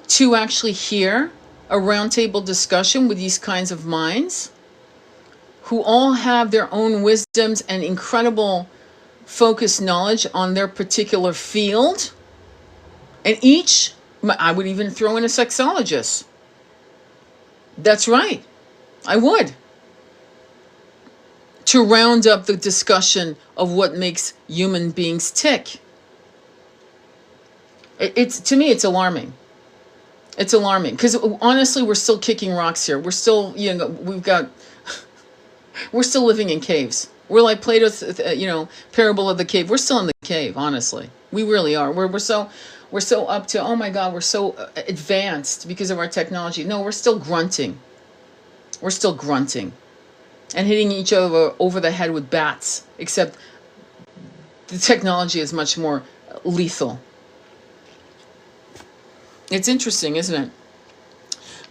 to actually hear a roundtable discussion with these kinds of minds who all have their own wisdoms and incredible focused knowledge on their particular field? And each, I would even throw in a sexologist. That's right, I would. To round up the discussion of what makes human beings tick. It's, to me, it's alarming. It's alarming because honestly, we're still kicking rocks here. We're still, we're still living in caves. We're like Plato's, parable of the cave. We're still in the cave, honestly. We really are. We're so up to, oh my God, we're so advanced because of our technology. No, we're still grunting. We're still grunting and hitting each other over the head with bats, except the technology is much more lethal. It's interesting, isn't it?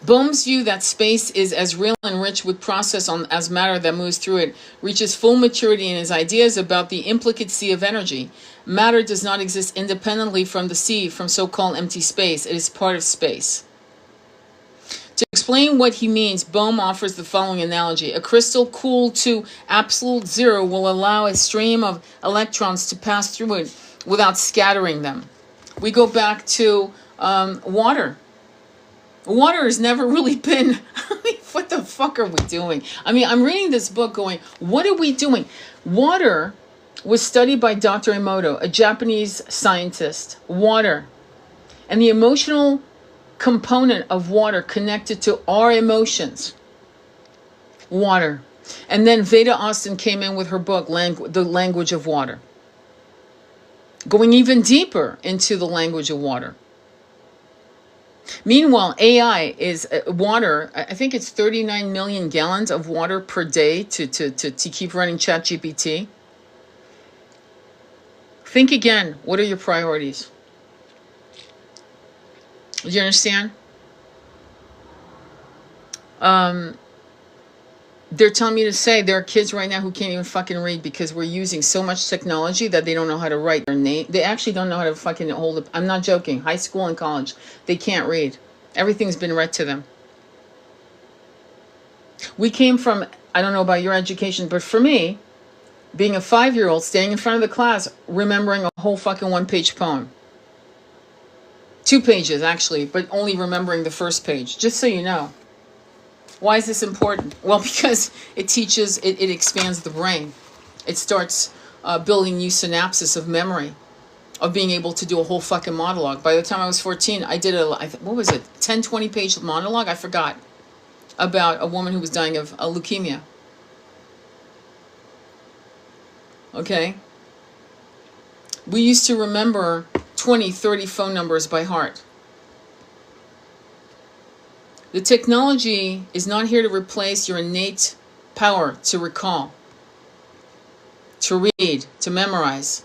Bohm's view that space is as real and rich with process as matter that moves through it reaches full maturity in his ideas about the implicate sea of energy. Matter does not exist independently from the sea, from so-called empty space. It is part of space. To explain what he means, Bohm offers the following analogy. A crystal cooled to absolute zero will allow a stream of electrons to pass through it without scattering them. We go back to water. Water has never really been, what the fuck are we doing? I'm reading this book going, what are we doing? Water was studied by Dr. Emoto, a Japanese scientist. Water. And the emotional component of water connected to our emotions. Water. And then Veda Austin came in with her book, The Language of Water. Going even deeper into the language of water. Meanwhile, AI is water. I think it's 39 million gallons of water per day to keep running ChatGPT. Think again. What are your priorities? Do you understand? They're telling me to say there are kids right now who can't even fucking read because we're using so much technology that they don't know how to write their name. They actually don't know how to fucking hold it. I'm not joking. High school and college, they can't read. Everything's been read to them. We came from, I don't know about your education, but for me, being a 5-year-old, standing in front of the class, remembering a whole fucking 1-page poem. 2 pages, actually, but only remembering the first page, just so you know. Why is this important? Well, because it teaches, it expands the brain. It starts building new synapses of memory, of being able to do a whole fucking monologue. By the time I was 14, I did 10, 20-page monologue? I forgot. About a woman who was dying of leukemia. Okay? We used to remember 20, 30 phone numbers by heart. The technology is not here to replace your innate power to recall, to read, to memorize.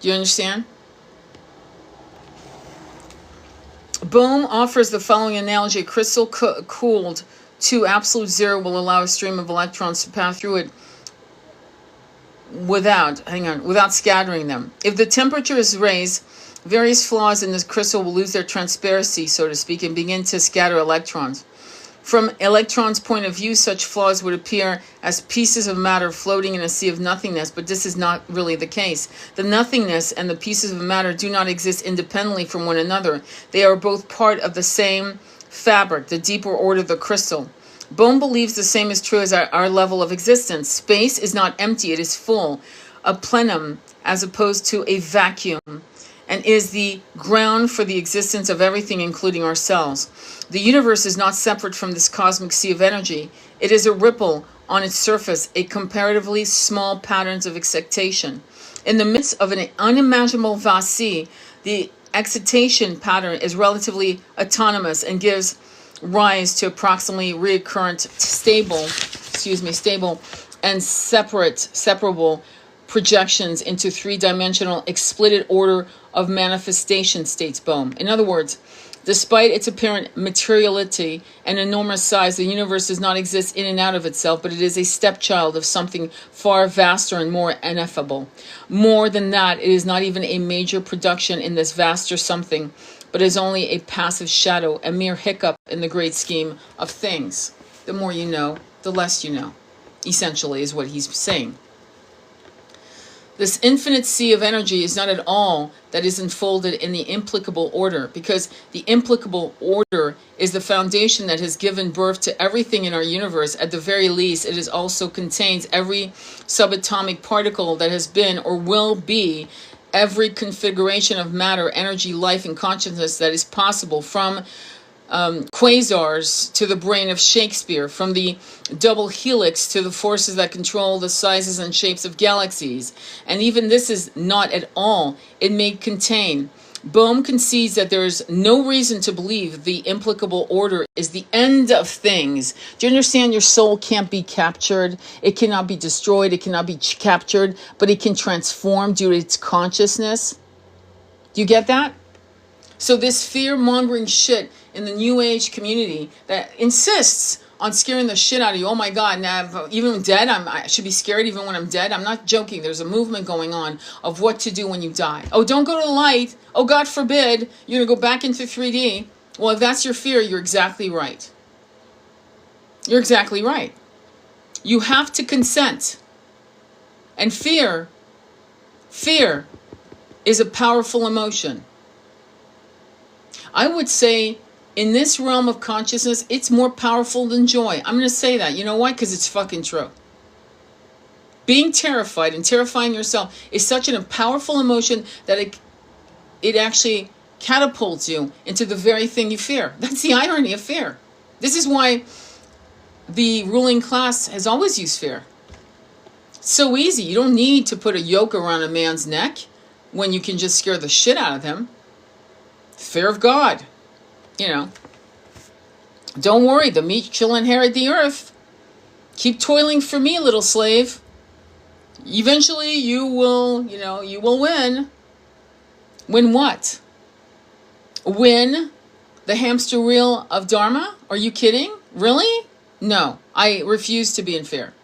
Do you understand? Bohm offers the following analogy. A crystal cooled to absolute zero will allow a stream of electrons to pass through it without scattering them. If the temperature is raised, various flaws in this crystal will lose their transparency, so to speak, and begin to scatter electrons. From electrons' point of view, such flaws would appear as pieces of matter floating in a sea of nothingness, but this is not really the case. The nothingness and the pieces of matter do not exist independently from one another. They are both part of the same fabric, the deeper order of the crystal. Bohm believes the same is true as our level of existence. Space is not empty, it is full, a plenum, as opposed to a vacuum, and is the ground for the existence of everything, including ourselves. The universe is not separate from this cosmic sea of energy. It is a ripple on its surface, a comparatively small patterns of excitation. In the midst of an unimaginable vast sea, the excitation pattern is relatively autonomous and gives rise to approximately recurrent, stable and separable projections into three-dimensional explicit order of manifestation, states Bohm. In other words, despite its apparent materiality and enormous size, the universe does not exist in and out of itself, but it is a stepchild of something far vaster and more ineffable. More than that, it is not even a major production in this vaster something, but is only a passive shadow, a mere hiccup in the great scheme of things. The more you know, the less you know, essentially, is what he's saying. This infinite sea of energy is not at all that is enfolded in the implicable order, because the implicable order is the foundation that has given birth to everything in our universe. At the very least, it is also contains every subatomic particle that has been or will be, every configuration of matter, energy, life, and consciousness that is possible, from quasars to the brain of Shakespeare, from the double helix to the forces that control the sizes and shapes of galaxies. And even this is not at all it may contain. Bohm concedes that there is no reason to believe the implicable order is the end of things. Do you understand? Your soul can't be captured. It cannot be destroyed. It cannot be captured, but it can transform due to its consciousness. Do you get that? So this fear-mongering shit in the New Age community that insists on scaring the shit out of you. Oh my God, now even when I'm dead, I should be scared even when I'm dead. I'm not joking. There's a movement going on of what to do when you die. Oh, don't go to the light. Oh, God forbid, you're going to go back into 3D. Well, if that's your fear, you're exactly right. You're exactly right. You have to consent. And fear is a powerful emotion. I would say in this realm of consciousness, it's more powerful than joy. I'm going to say that. You know why? Because it's fucking true. Being terrified and terrifying yourself is such a powerful emotion that it actually catapults you into the very thing you fear. That's the irony of fear. This is why the ruling class has always used fear. It's so easy. You don't need to put a yoke around a man's neck when you can just scare the shit out of him. Fear of God. You know, don't worry, the meek shall inherit the earth. Keep toiling for me, little slave. Eventually you will, you will win. Win what? Win the hamster wheel of Dharma? Are you kidding? Really? No, I refuse to be in fear.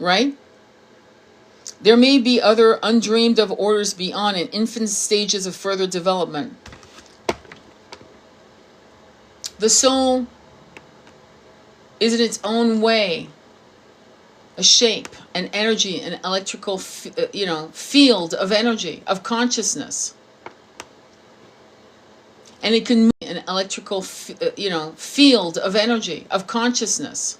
Right? There may be other undreamed of orders beyond in infant stages of further development. The soul is in its own way a shape, an energy, an electrical, field of energy, of consciousness. And it can move an electrical, field of energy, of consciousness.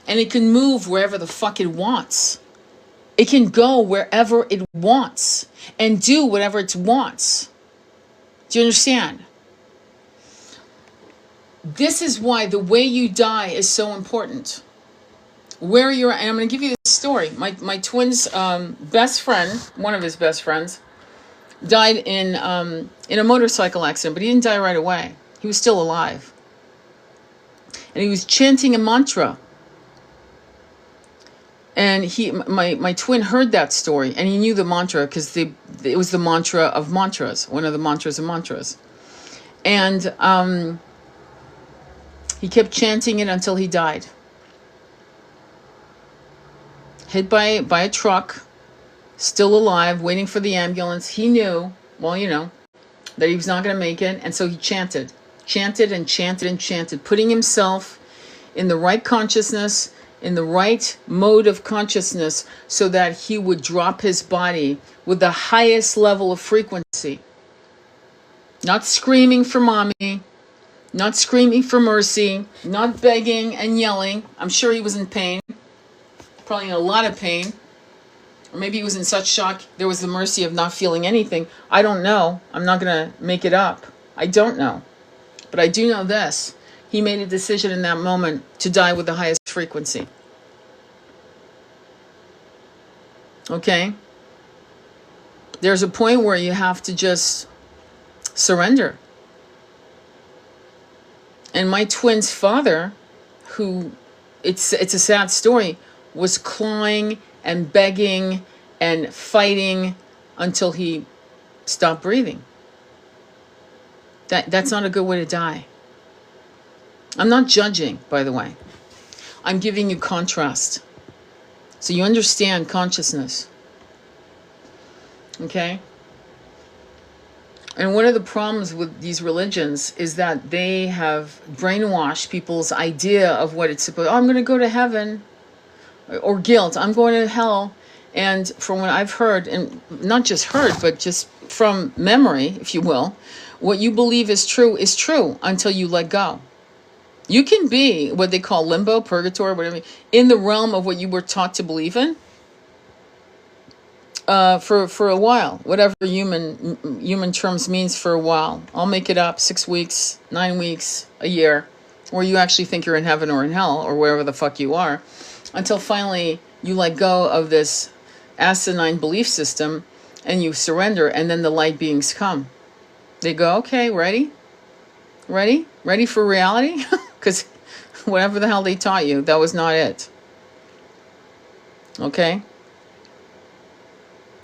And it can move wherever the fuck it wants. It can go wherever it wants and do whatever it wants. Do you understand? This is why the way you die is so important. Where you're at, and I'm going to give you this story. My twin's best friend, one of his best friends, died in a motorcycle accident, but he didn't die right away. He was still alive. And he was chanting a mantra. And my twin heard that story, and he knew the mantra because it was the mantra of mantras, one of the mantras of mantras. And he kept chanting it until he died. Hit by a truck, still alive, waiting for the ambulance. He knew, that he was not going to make it, and so he chanted and chanted and chanted, putting himself in the right consciousness, in the right mode of consciousness, so that he would drop his body with the highest level of frequency. Not screaming for mommy, not screaming for mercy, not begging and yelling. I'm sure he was in pain, probably in a lot of pain. Or maybe he was in such shock there was the mercy of not feeling anything. I don't know. I'm not going to make it up. I don't know. But I do know this. He made a decision in that moment to die with the highest frequency. Okay? There's a point where you have to just surrender. And my twin's father, who, it's a sad story, was clawing and begging and fighting until he stopped breathing. That's not a good way to die. I'm not judging, by the way. I'm giving you contrast, so you understand consciousness. Okay? And one of the problems with these religions is that they have brainwashed people's idea of what it's supposed. Oh, I'm going to go to heaven, or guilt. I'm going to hell. And from what I've heard, and not just heard, but just from memory, if you will, what you believe is true until you let go. You can be what they call limbo, purgatory, whatever, in the realm of what you were taught to believe in. For a while, whatever human terms means, for a while. I'll make it up, 6 weeks, 9 weeks, a year, where you actually think you're in heaven or in hell or wherever the fuck you are, until finally you let go of this asinine belief system and you surrender, and then the light beings come. They go, okay, ready for reality? Because whatever the hell they taught you, that was not it. Okay?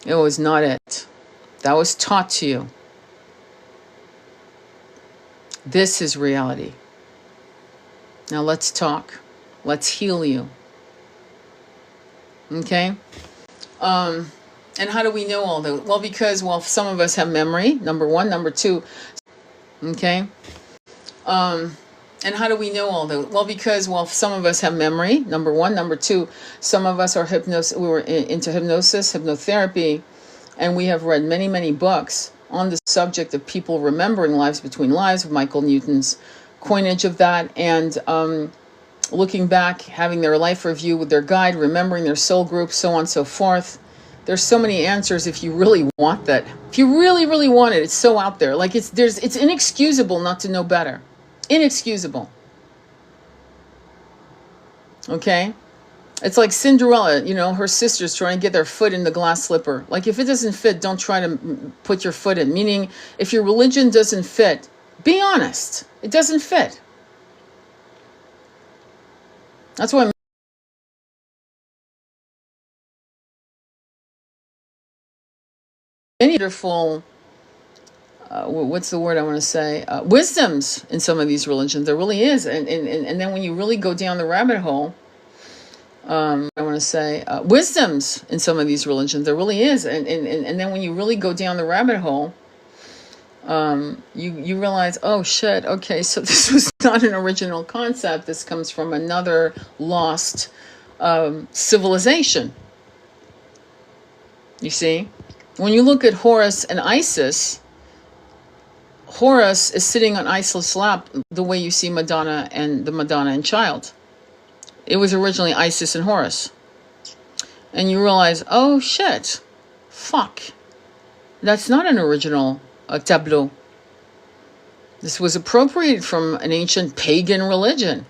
It was not it. That was taught to you. This is reality. Now let's talk. Let's heal you. Okay? And how do we know all that? Well, because, some of us have memory, number one. Number two, okay? And how do we know all that? Well, because, some of us have memory, number one. Number two, some of us are we were into hypnosis, hypnotherapy, and we have read many, many books on the subject of people remembering lives between lives, Michael Newton's coinage of that, and looking back, having their life review with their guide, remembering their soul group, so on and so forth. There's so many answers if you really want that. If you really, really want it, it's so out there. Like it's inexcusable not to know better. Inexcusable. Okay? It's like Cinderella, her sisters trying to get their foot in the glass slipper. Like, if it doesn't fit, don't try to put your foot in. Meaning, if your religion doesn't fit, be honest. It doesn't fit. That's why many wonderful, what's the word I want to say? Wisdoms in some of these religions. There really is. And then when you really go down the rabbit hole, I want to say wisdoms in some of these religions. There really is. And then when you really go down the rabbit hole, you realize, oh shit, okay, so this was not an original concept. This comes from another lost civilization. You see? When you look at Horus and Isis, Horus is sitting on Isis' lap the way you see Madonna and Child. It was originally Isis and Horus. And you realize, oh shit, fuck. That's not an original tableau. This was appropriated from an ancient pagan religion.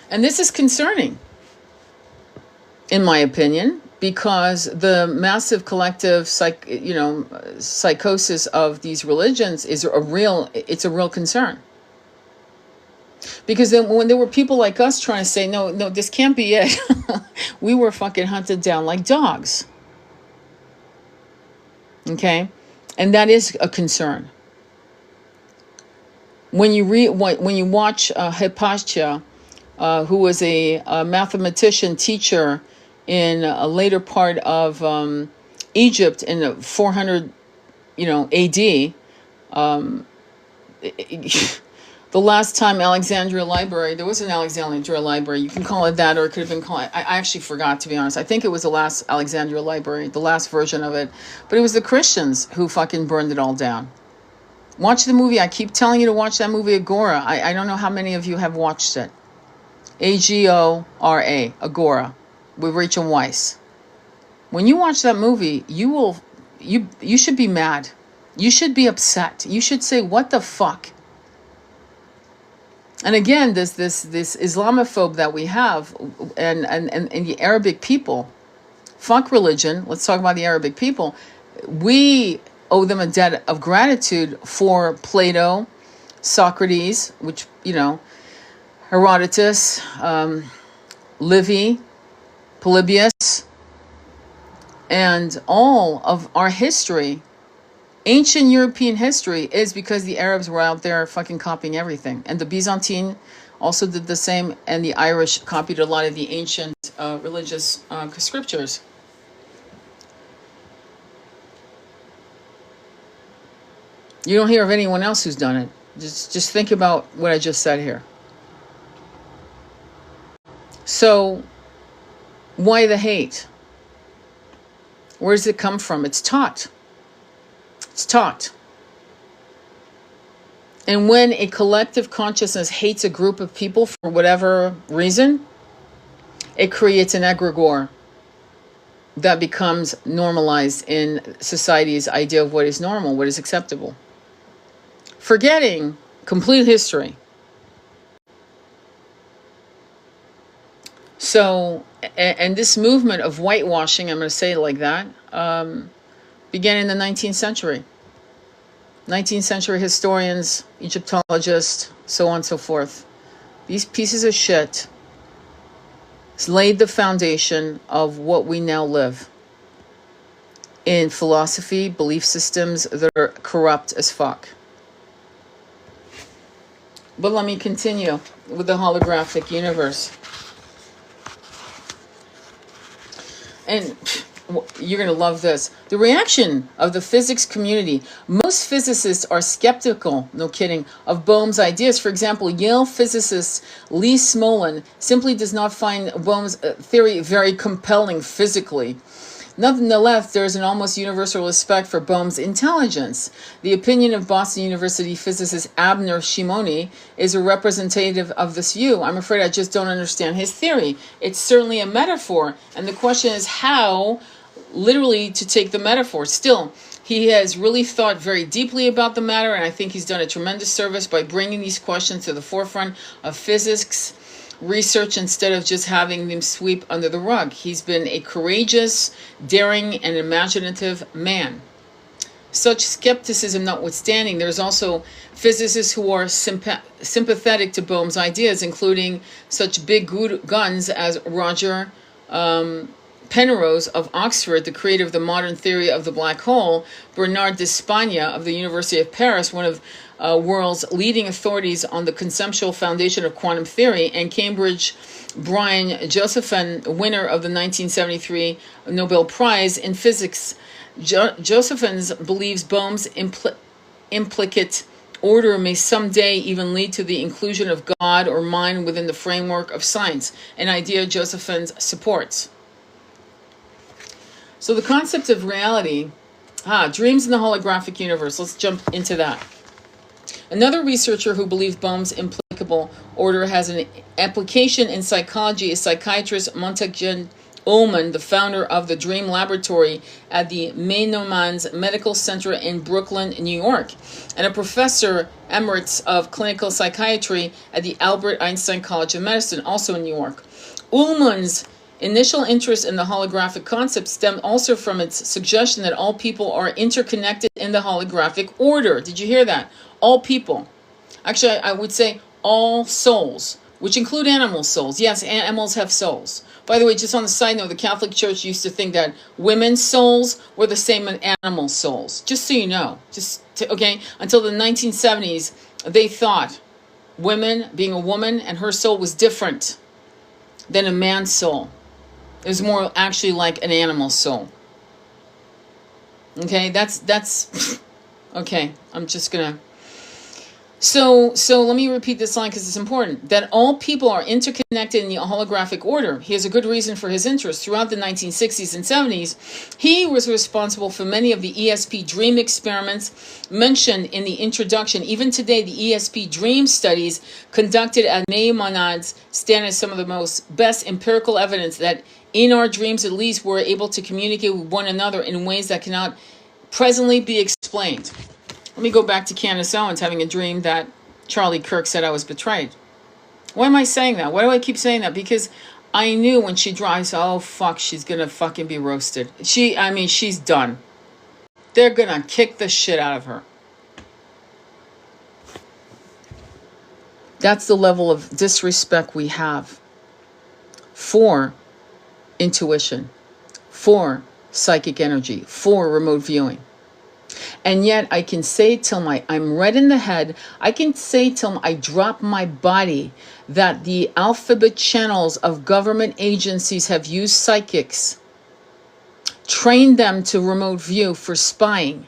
And this is concerning, in my opinion, because the massive collective psychosis of these religions is a real concern. Because then when there were people like us trying to say, no, this can't be it, we were fucking hunted down like dogs. Okay? And that is a concern. When you watch Hypatia, who was a mathematician teacher in a later part of Egypt in 400, AD, the last time Alexandria Library, there was an Alexandria Library, you can call it that, or it could have been called, I actually forgot, to be honest. I think it was the last Alexandria Library, the last version of it. But it was the Christians who fucking burned it all down. Watch the movie. I keep telling you to watch that movie, Agora. I don't know how many of you have watched it. Agora, Agora, with Rachel Weisz. When you watch that movie, you should be mad. You should be upset. You should say, what the fuck? And again, this Islamophobe that we have, and the Arabic people, fuck religion. Let's talk about the Arabic people. We owe them a debt of gratitude for Plato, Socrates, which, Herodotus, Livy, Polybius, and all of our history, ancient European history, is because the Arabs were out there fucking copying everything. And the Byzantine also did the same, and the Irish copied a lot of the ancient religious scriptures. You don't hear of anyone else who's done it. Just think about what I just said here. So, why the hate? Where does it come from? It's taught. It's taught. And when a collective consciousness hates a group of people for whatever reason, it creates an egregore that becomes normalized in society's idea of what is normal, what is acceptable. Forgetting complete history. So, and this movement of whitewashing, I'm going to say it like that, began in the 19th century. 19th century historians, Egyptologists, so on and so forth. These pieces of shit laid the foundation of what we now live in philosophy, belief systems that are corrupt as fuck. But let me continue with the holographic universe. And you're going to love this. The reaction of the physics community. Most physicists are skeptical, no kidding, of Bohm's ideas. For example, Yale physicist Lee Smolin simply does not find Bohm's theory very compelling physically. Nonetheless, there is an almost universal respect for Bohm's intelligence. The opinion of Boston University physicist Abner Shimoni is a representative of this view. I'm afraid I just don't understand his theory. It's certainly a metaphor, and the question is how literally to take the metaphor. Still, he has really thought very deeply about the matter, and I think he's done a tremendous service by bringing these questions to the forefront of physics research instead of just having them sweep under the rug. He's been a courageous, daring, and imaginative man. Such skepticism notwithstanding, there's also physicists who are sympathetic to Bohm's ideas, including such big guns as Roger Penrose of Oxford, the creator of the modern theory of the black hole, Bernard d'Espagna of the University of Paris, one of world's leading authorities on the conceptual foundation of quantum theory, and Cambridge Brian Josephson, winner of the 1973 Nobel Prize in Physics. Josephson believes Bohm's implicit order may someday even lead to the inclusion of God or mind within the framework of science, an idea Josephson supports. So the concept of reality, dreams in the holographic universe, let's jump into that. Another researcher who believes Bohm's implicable order has an application in psychology is psychiatrist Montague Ullman, the founder of the Dream Laboratory at the Meinomans Medical Center in Brooklyn, New York, and a professor emeritus of clinical psychiatry at the Albert Einstein College of Medicine, also in New York. Ullman's initial interest in the holographic concept stemmed also from its suggestion that all people are interconnected in the holographic order. Did you hear that? All people. Actually, I would say all souls, which include animal souls. Yes, animals have souls. By the way, just on the side note, the Catholic Church used to think that women's souls were the same as animal souls. Just so you know. Okay? Until the 1970s, they thought women, being a woman, and her soul was different than a man's soul. It was more actually like an animal soul. Okay, that's okay. I'm just gonna. So let me repeat this line because it's important. That all people are interconnected in the holographic order. He has a good reason for his interest. Throughout the 1960s and 70s, he was responsible for many of the ESP dream experiments mentioned in the introduction. Even today, the ESP dream studies conducted at Meinomans stand as some of the most best empirical evidence that in our dreams, at least, we're able to communicate with one another in ways that cannot presently be explained. Let me go back to Candace Owens having a dream that Charlie Kirk said I was betrayed. Why am I saying that? Why do I keep saying that? Because I knew when she drives, oh fuck, she's gonna fucking be roasted. She's done. They're gonna kick the shit out of her. That's the level of disrespect we have for intuition, for psychic energy, for remote viewing. And yet I can say till I'm red in the head, I can say till I drop my body that the alphabet channels of government agencies have used psychics, trained them to remote view for spying.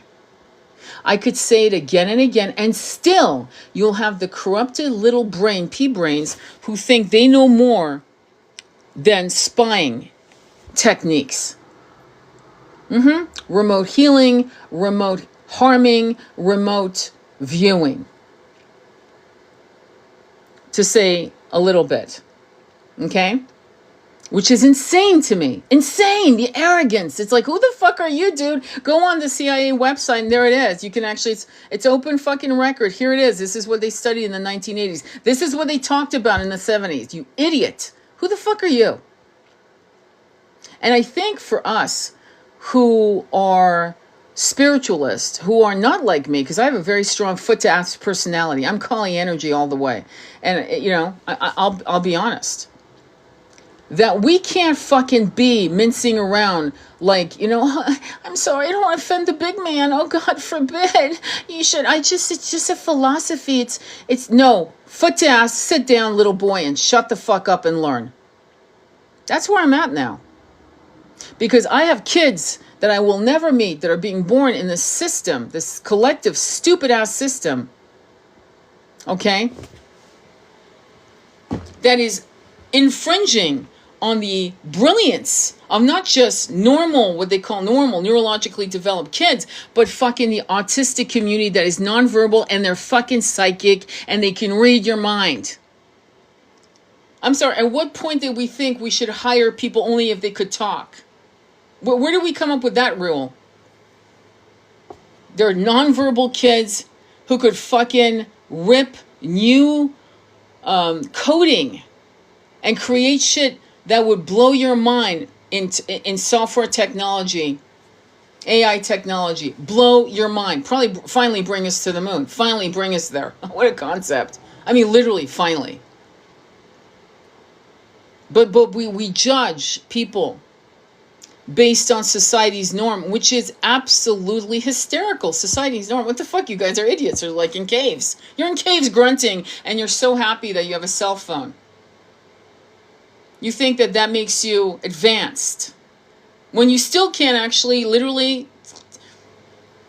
I could say it again and again, and still you'll have the corrupted little brain, pea brains, who think they know more than spying techniques. Remote healing, remote harming, remote viewing. To say a little bit. Okay? Which is insane to me. Insane! The arrogance. It's like, who the fuck are you, dude? Go on the CIA website and there it is. You can actually, it's open fucking record. Here it is. This is what they studied in the 1980s. This is what they talked about in the 70s. You idiot. Who the fuck are you? And I think for us who are spiritualists, who are not like me, because I have a very strong foot to ass personality. I'm Kali energy all the way. And, you know, I'll be honest. That we can't fucking be mincing around like, you know, I'm sorry, I don't want to offend the big man. Oh, God forbid. You should, it's just a philosophy. It's no, foot to ass, sit down, little boy, and shut the fuck up and learn. That's where I'm at now. Because I have kids that I will never meet that are being born in this system, this collective stupid ass system, okay, that is infringing on the brilliance of not just normal, what they call normal, neurologically developed kids, but fucking the autistic community that is nonverbal and they're fucking psychic and they can read your mind. I'm sorry, at what point did we think we should hire people only if they could talk? Where did we come up with that rule? There are nonverbal kids who could fucking rip new coding and create shit that would blow your mind in software technology, AI technology. Blow your mind. Probably finally bring us to the moon. Finally bring us there. What a concept. I mean, literally, finally. But we judge people based on society's norm, which is absolutely hysterical. Society's norm. What the fuck? You guys are idiots. You're like in caves. You're in caves grunting, and you're so happy that you have a cell phone. You think that makes you advanced. When you still can't actually literally,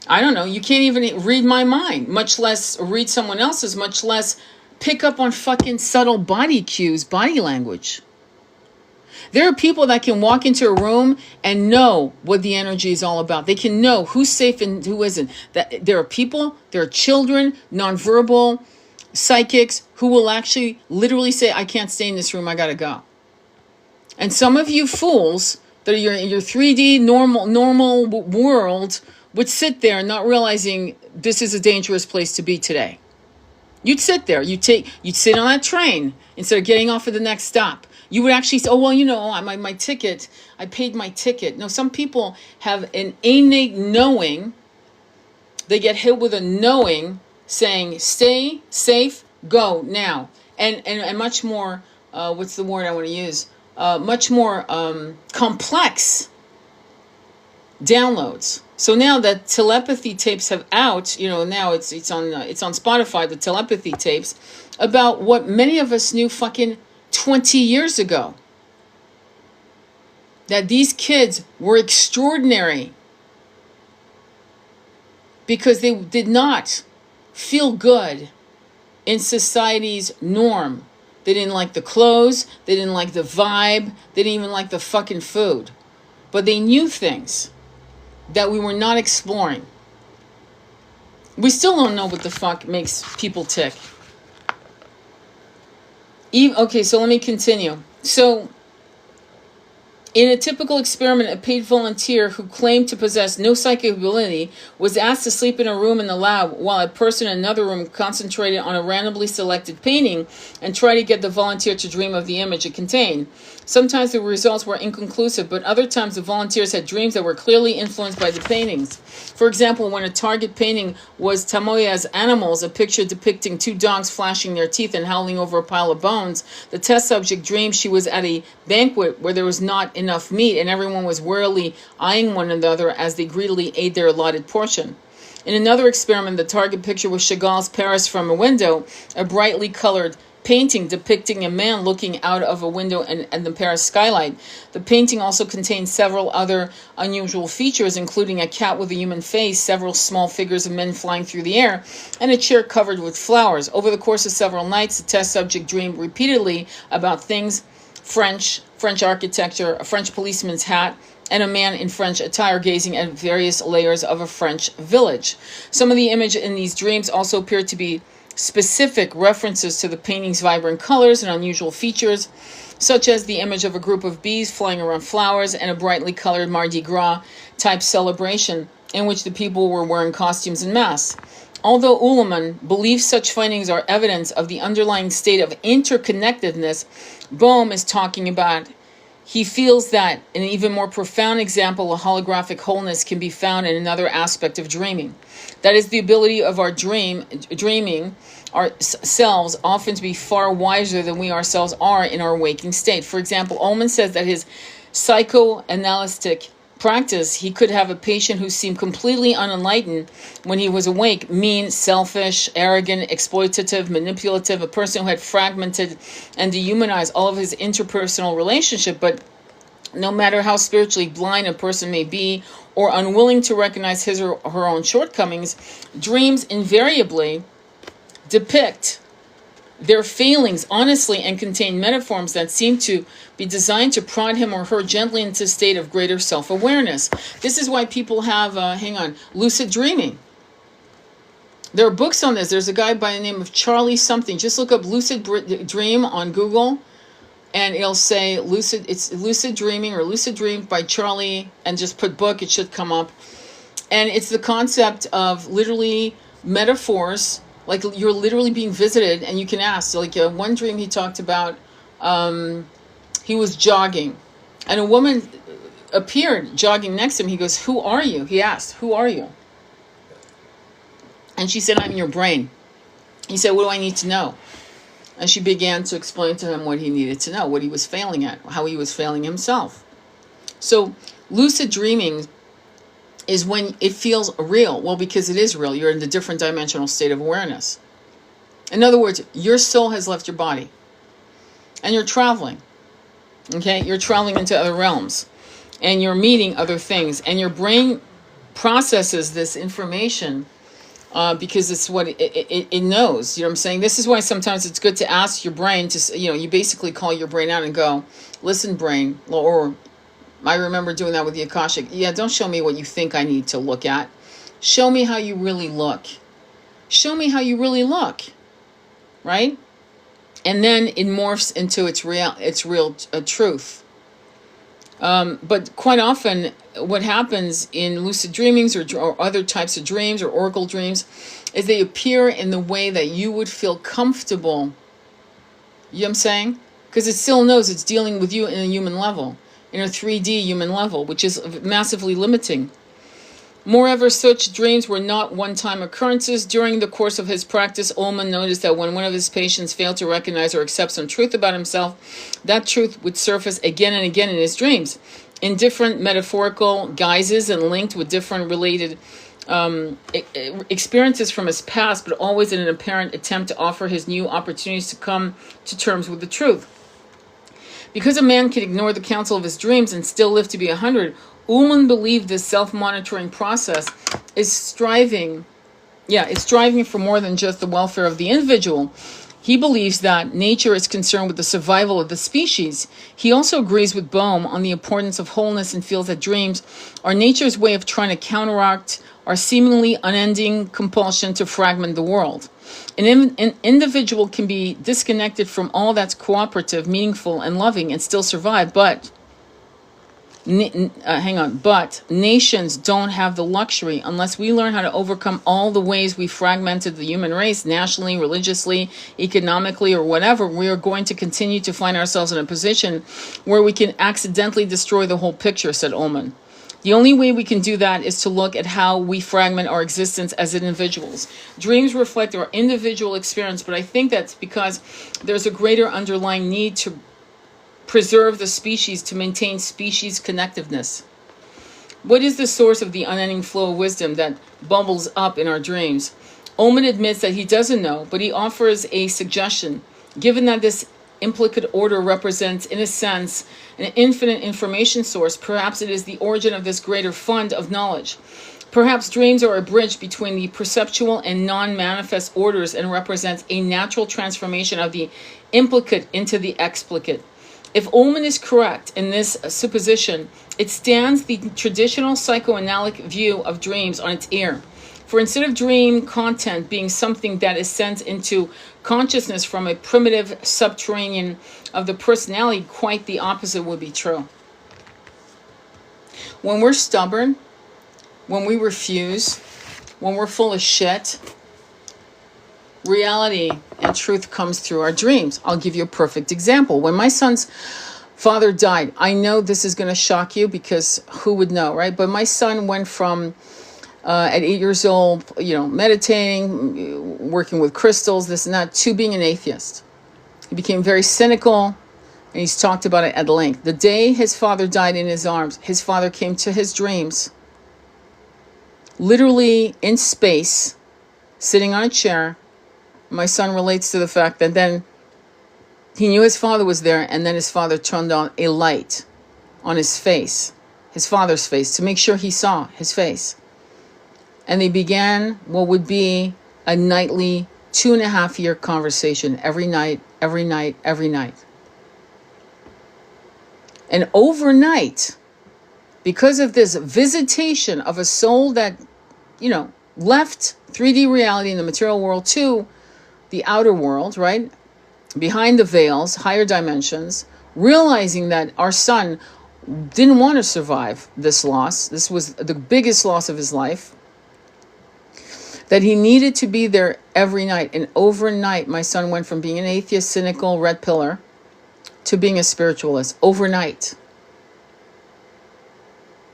I don't know, you can't even read my mind, much less read someone else's, much less pick up on fucking subtle body cues, body language. There are people that can walk into a room and know what the energy is all about. They can know who's safe and who isn't. That there are people, there are children, nonverbal psychics who will actually literally say, I can't stay in this room, I gotta go. And some of you fools that are in your 3D normal world would sit there not realizing this is a dangerous place to be today. You'd sit there, you'd sit on that train instead of getting off at the next stop. You would actually say, oh, well, you know, my ticket, I paid my ticket. No, some people have an innate knowing. They get hit with a knowing saying, stay safe, go now. And much more, what's the word I want to use? Much more complex downloads. So now that telepathy tapes have out, you know, now it's on Spotify, the telepathy tapes about what many of us knew fucking 20 years ago. That these kids were extraordinary because they did not feel good in society's norm. They didn't like the clothes, they didn't like the vibe, they didn't even like the fucking food. But they knew things that we were not exploring. We still don't know what the fuck makes people tick. Okay, so let me continue. So, In a typical experiment, a paid volunteer who claimed to possess no psychic ability was asked to sleep in a room in the lab while a person in another room concentrated on a randomly selected painting and tried to get the volunteer to dream of the image it contained. Sometimes the results were inconclusive, but other times the volunteers had dreams that were clearly influenced by the paintings. For example, when a target painting was Tamoya's Animals, a picture depicting two dogs flashing their teeth and howling over a pile of bones, the test subject dreamed she was at a banquet where there was not enough meat and everyone was warily eyeing one another as they greedily ate their allotted portion. In another experiment, the target picture was Chagall's Paris from a Window, a brightly colored painting depicting a man looking out of a window and the Paris skylight. The painting also contained several other unusual features, including a cat with a human face, several small figures of men flying through the air, and a chair covered with flowers. Over the course of several nights, the test subject dreamed repeatedly about things: French architecture, a French policeman's hat, and a man in French attire gazing at various layers of a French village. Some of the images in these dreams also appeared to be specific references to the painting's vibrant colors and unusual features, such as the image of a group of bees flying around flowers and a brightly colored Mardi Gras type celebration in which the people were wearing costumes en masse. Although Ullman believes such findings are evidence of the underlying state of interconnectedness Bohm is talking about, he feels that an even more profound example of holographic wholeness can be found in another aspect of dreaming. That is the ability of our dreaming ourselves often to be far wiser than we ourselves are in our waking state. For example, Ullman says that his psychoanalytic practice, he could have a patient who seemed completely unenlightened when he was awake, mean, selfish, arrogant, exploitative, manipulative, a person who had fragmented and dehumanized all of his interpersonal relationship. But no matter how spiritually blind a person may be or unwilling to recognize his or her own shortcomings, dreams invariably depict their failings honestly and contain metaphors that seem to be designed to prod him or her gently into a state of greater self-awareness. This is why people have, lucid dreaming. There are books on this. There's a guy by the name of Charlie something. Just look up lucid dream on Google, and it'll say it's lucid dreaming or lucid dream by Charlie, and just put book, it should come up. And it's the concept of literally metaphors, like you're literally being visited, and you can ask. So like one dream he talked about, he was jogging, and a woman appeared jogging next to him. He goes, "Who are you?" He asked, "Who are you?" And she said, "I'm your brain." He said, "What do I need to know?" And she began to explain to him what he needed to know, what he was failing at, how he was failing himself. So lucid dreaming is when it feels real. Well, because it is real. You're in a different dimensional state of awareness. In other words, your soul has left your body and you're traveling. Okay, you're traveling into other realms and you're meeting other things, and your brain processes this information because it's what it knows. You know what I'm saying? This is why sometimes it's good to ask your brain to, you basically call your brain out and go, "Listen, brain," or I remember doing that with the Akashic. "Yeah, don't show me what you think I need to look at. Show me how you really look. Show me how you really look." Right? And then it morphs into its real truth. But quite often, what happens in lucid dreamings or other types of dreams or oracle dreams is they appear in the way that you would feel comfortable. You know what I'm saying? Because it still knows it's dealing with you in a human level, in a 3D human level, which is massively limiting. Moreover, such dreams were not one-time occurrences. During the course of his practice, Ullman noticed that when one of his patients failed to recognize or accept some truth about himself, that truth would surface again and again in his dreams, in different metaphorical guises and linked with different related experiences from his past, but always in an apparent attempt to offer his new opportunities to come to terms with the truth. Because a man can ignore the counsel of his dreams and still live to be 100, Ullman believed this self-monitoring process is striving for more than just the welfare of the individual. He believes that nature is concerned with the survival of the species. He also agrees with Bohm on the importance of wholeness and feels that dreams are nature's way of trying to counteract our seemingly unending compulsion to fragment the world. An individual can be disconnected from all that's cooperative, meaningful, and loving and still survive, but But nations don't have the luxury unless we learn how to overcome all the ways we fragmented the human race, nationally, religiously, economically, or whatever. We are going to continue to find ourselves in a position where we can accidentally destroy the whole picture, said Ullman. The only way we can do that is to look at how we fragment our existence as individuals. Dreams reflect our individual experience, but I think that's because there's a greater underlying need to preserve the species, to maintain species connectiveness. What is the source of the unending flow of wisdom that bubbles up in our dreams? Ullman admits that he doesn't know, but he offers a suggestion. Given that this implicate order represents, in a sense, an infinite information source, perhaps it is the origin of this greater fund of knowledge. Perhaps dreams are a bridge between the perceptual and non-manifest orders and represents a natural transformation of the implicate into the explicate. If Ullman is correct in this supposition, it stands the traditional psychoanalytic view of dreams on its ear. For instead of dream content being something that is sent into consciousness from a primitive subterranean of the personality, quite the opposite would be true. When we're stubborn, when we refuse, when we're full of shit, reality and truth comes through our dreams. I'll give you a perfect example. When my son's father died, I know this is going to shock you because who would know, right? But my son went from at 8 years old, meditating, working with crystals, this and that, to being an atheist. He became very cynical, and he's talked about it at length. The day his father died in his arms, his father came to his dreams, literally in space, sitting on a chair. My son relates to the fact that then he knew his father was there, and then his father turned on a light on his face, his father's face, to make sure he saw his face. And they began what would be a nightly 2.5-year conversation every night, every night, every night. And overnight, because of this visitation of a soul that, left 3D reality in the material world to the outer world, right? Behind the veils, higher dimensions, realizing that our son didn't want to survive this loss. This was the biggest loss of his life. That he needed to be there every night. And overnight, my son went from being an atheist, cynical, red pillar, to being a spiritualist. Overnight.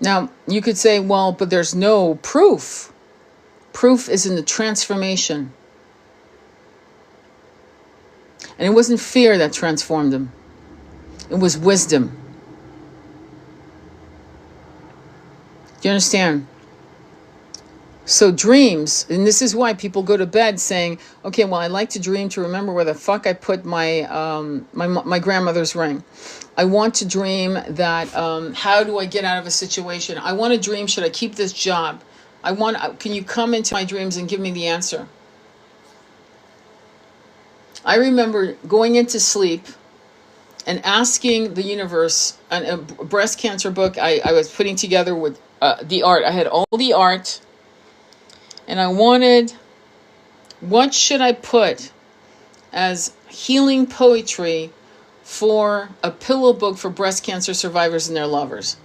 Now, you could say, well, but there's no proof. Proof is in the transformation. And it wasn't fear that transformed him. It was wisdom. Do you understand? So dreams, and this is why people go to bed saying, okay, well, I like to dream to remember where the fuck I put my my grandmother's ring. I want to dream that, how do I get out of a situation? I want to dream, should I keep this job? Can you come into my dreams and give me the answer? I remember going into sleep and asking the universe, a breast cancer book I was putting together with the art. I had all the art. And I wanted, what should I put as healing poetry for a pillow book for breast cancer survivors and their lovers?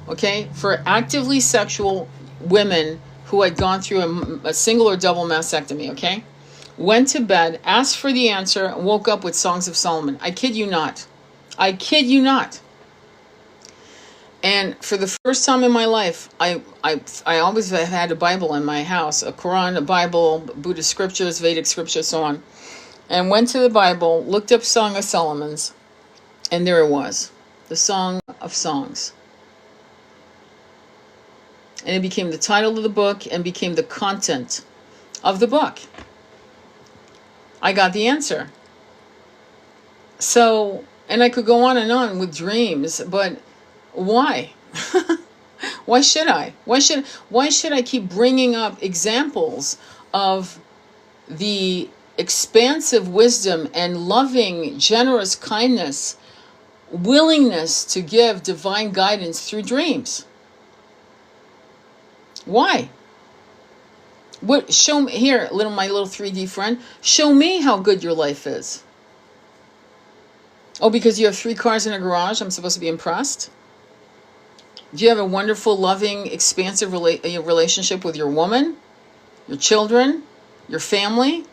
Okay? For actively sexual women who had gone through a single or double mastectomy, okay? Went to bed, asked for the answer, and woke up with Songs of Solomon. I kid you not. I kid you not. And for the first time in my life, I always have had a Bible in my house, a Quran, a Bible, Buddhist scriptures, Vedic scriptures, so on. And went to the Bible, looked up Song of Solomon's, and there it was, the Song of Songs. And it became the title of the book and became the content of the book. I got the answer. So, and I could go on and on with dreams, but why? Why should I? Why should I keep bringing up examples of the expansive wisdom and loving, generous kindness, willingness to give divine guidance through dreams? Why? What? Show me here, my little 3D friend. Show me how good your life is. Oh, because you have 3 cars in a garage, I'm supposed to be impressed? Do you have a wonderful, loving, expansive relationship with your woman, your children, your family?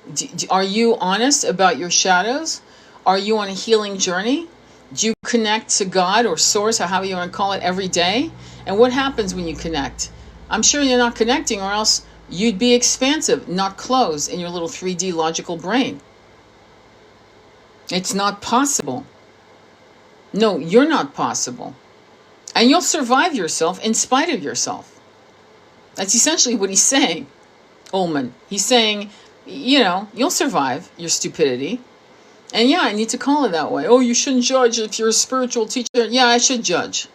Are you honest about your shadows? Are you on a healing journey? Do you connect to God or source, or however you want to call it, every day? And what happens when you connect? I'm sure you're not connecting, or else you'd be expansive, not closed in your little 3D logical brain. It's not possible. No, you're not possible. And you'll survive yourself in spite of yourself. That's essentially what he's saying, Ullman. He's saying, you'll survive your stupidity. And yeah, I need to call it that way. Oh, you shouldn't judge if you're a spiritual teacher. Yeah, I should judge.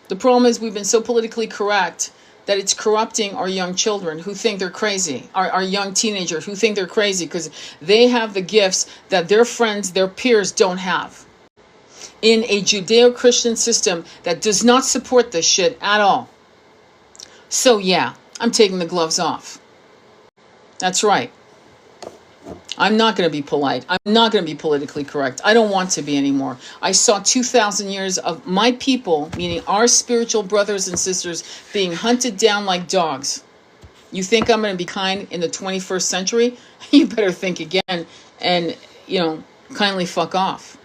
The problem is we've been so politically correct that it's corrupting our young children who think they're crazy, our young teenagers who think they're crazy because they have the gifts that their friends, their peers don't have. In a Judeo-Christian system that does not support this shit at all. So yeah, I'm taking the gloves off. That's right. I'm not going to be polite. I'm not going to be politically correct. I don't want to be anymore. I saw 2,000 years of my people, meaning our spiritual brothers and sisters, being hunted down like dogs. You think I'm going to be kind in the 21st century? You better think again and, kindly fuck off.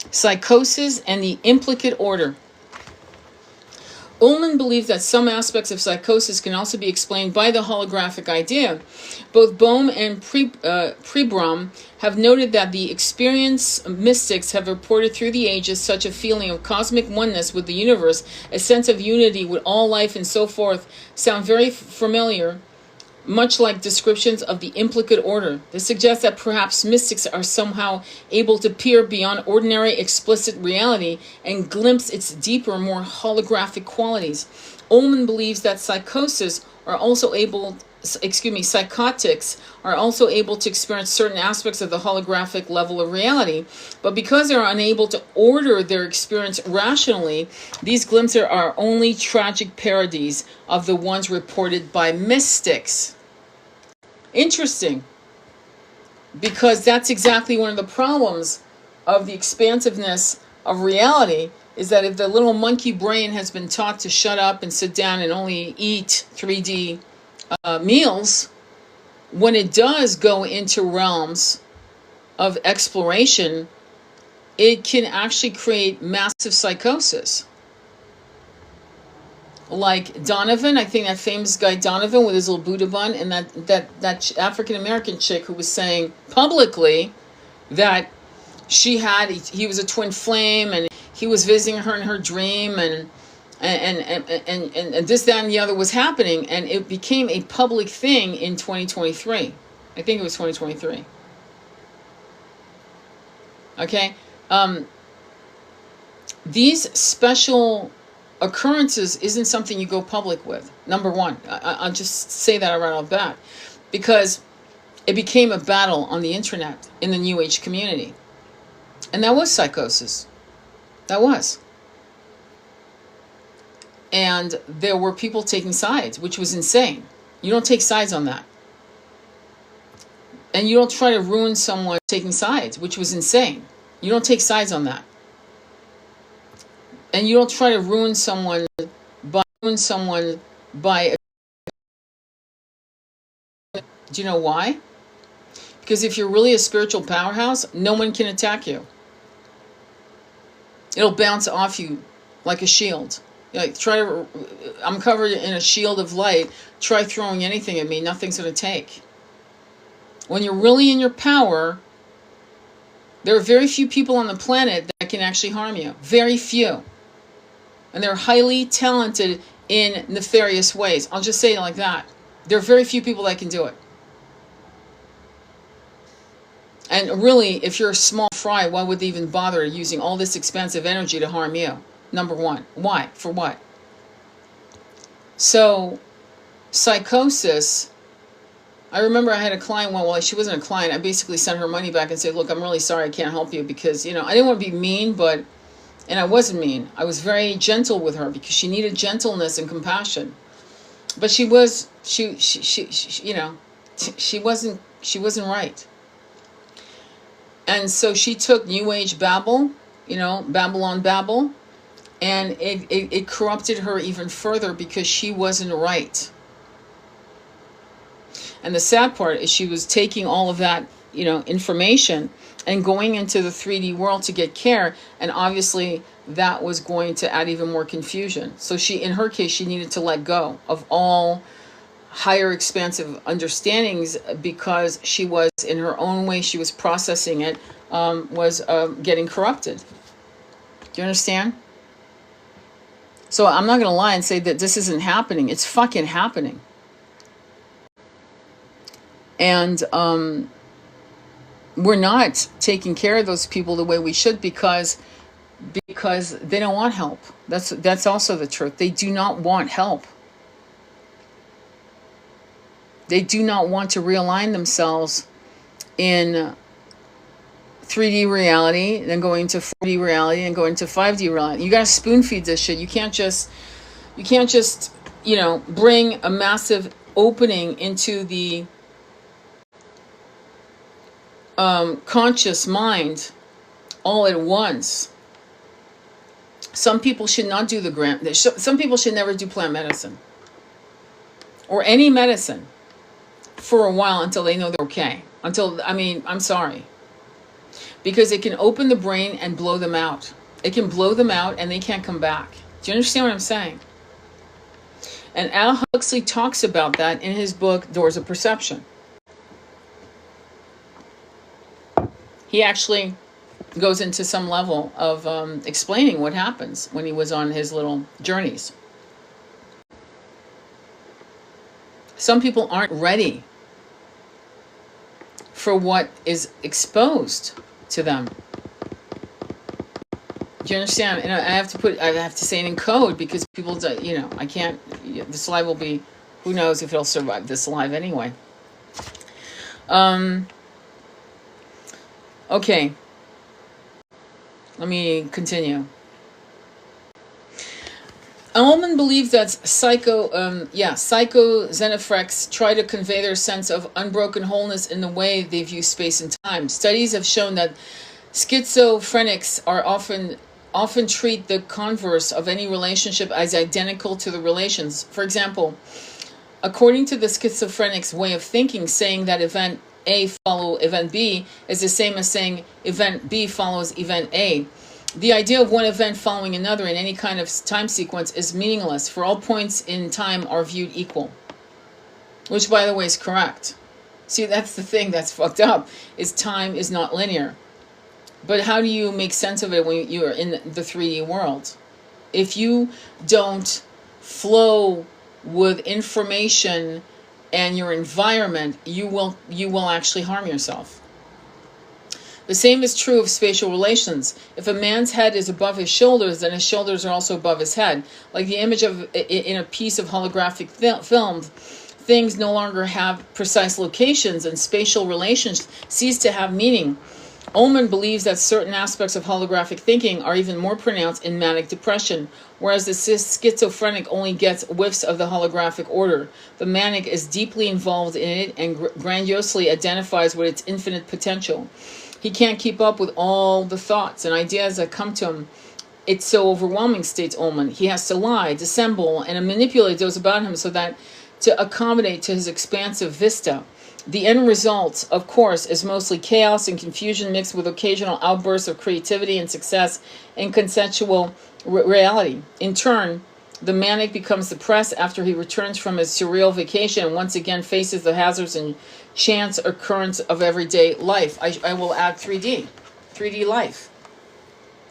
Psychosis and the implicate order. Ullman believes that some aspects of psychosis can also be explained by the holographic idea. Both Bohm and Pribram have noted that the experienced mystics have reported through the ages such a feeling of cosmic oneness with the universe, a sense of unity with all life and so forth, sound very familiar, much like descriptions of the implicate order. This suggests that perhaps mystics are somehow able to peer beyond ordinary explicit reality and glimpse its deeper, more holographic qualities. Ullman believes that psychotics are also able to experience certain aspects of the holographic level of reality, but because they are unable to order their experience rationally, these glimpses are only tragic parodies of the ones reported by mystics. Interesting, because that's exactly one of the problems of the expansiveness of reality, is that if the little monkey brain has been taught to shut up and sit down and only eat 3D meals, when it does go into realms of exploration, it can actually create massive psychosis. Like Donovan, I think that famous guy Donovan with his little Buddha bun, and that African-American chick who was saying publicly that he was a twin flame and he was visiting her in her dream and this, that, and the other was happening, and it became a public thing in 2023. I think it was 2023. Okay? These special occurrences isn't something you go public with. Number one, I'll just say that right off the bat, because it became a battle on the internet in the New Age community. And that was psychosis. That was. And there were people taking sides, which was insane. You don't take sides on that. And you don't try to ruin someone taking sides, which was insane. You don't take sides on that. And you don't try to ruin someone by do you know why? Because if you're really a spiritual powerhouse, no one can attack you. It'll bounce off you like a shield. Like, I'm covered in a shield of light. Try throwing anything at me, nothing's going to take. When you're really in your power, there are very few people on the planet that can actually harm you. Very few. And they're highly talented in nefarious ways. I'll just say it like that. There are very few people that can do it. And really, if you're a small fry, why would they even bother using all this expensive energy to harm you? Number one. Why? For what? So, psychosis, I remember I had a client, well, she wasn't a client. I basically sent her money back and said, look, I'm really sorry I can't help you because, I didn't want to be mean, and I wasn't mean. I was very gentle with her because she needed gentleness and compassion. But she wasn't right. And so she took New Age babble Babylon Babel. And it corrupted her even further because she wasn't right. And the sad part is she was taking all of that, information and going into the 3D world to get care. And obviously that was going to add even more confusion. So in her case, she needed to let go of all higher expansive understandings because she was, in her own way, she was processing it, was getting corrupted. Do you understand? So I'm not going to lie and say that this isn't happening. It's fucking happening. And we're not taking care of those people the way we should because they don't want help. That's also the truth. They do not want help. They do not want to realign themselves in 3D reality, then going to 4D reality, and going to 5D reality. You gotta spoon feed this shit. You can't just, bring a massive opening into the conscious mind all at once. Some people should not do some people should never do plant medicine or any medicine for a while until they know they're okay. I'm sorry. Because it can open the brain and blow them out. It can blow them out and they can't come back. Do you understand what I'm saying? And Al Huxley talks about that in his book, Doors of Perception. He actually goes into some level of explaining what happens when he was on his little journeys. Some people aren't ready for what is exposed to them. Do you understand? And I have to say it in code because people, I can't, this live will be, who knows if it'll survive this live anyway. Okay. Let me continue. Ullman believes that psycho-xenophrexes try to convey their sense of unbroken wholeness in the way they view space and time. Studies have shown that schizophrenics are often treat the converse of any relationship as identical to the relations. For example, according to the schizophrenic's way of thinking, saying that event A follow event B is the same as saying event B follows event A. The idea of one event following another in any kind of time sequence is meaningless, for all points in time are viewed equal. Which, by the way, is correct. See, that's the thing that's fucked up, is time is not linear. But how do you make sense of it when you're in the 3D world? If you don't flow with information and your environment, you will actually harm yourself. The same is true of spatial relations. If a man's head is above his shoulders, then his shoulders are also above his head. Like the image of in a piece of holographic film, things no longer have precise locations and spatial relations cease to have meaning. Ullman believes that certain aspects of holographic thinking are even more pronounced in manic depression, whereas the schizophrenic only gets whiffs of the holographic order. The manic is deeply involved in it and grandiosely identifies with its infinite potential. He can't keep up with all the thoughts and ideas that come to him. It's so overwhelming, states Ullman. He has to lie, dissemble, and manipulate those about him so that to accommodate to his expansive vista. The end result, of course, is mostly chaos and confusion mixed with occasional outbursts of creativity and success and consensual reality. In turn, the manic becomes depressed after he returns from his surreal vacation and once again faces the hazards and chance occurrence of everyday life. I will add 3D life.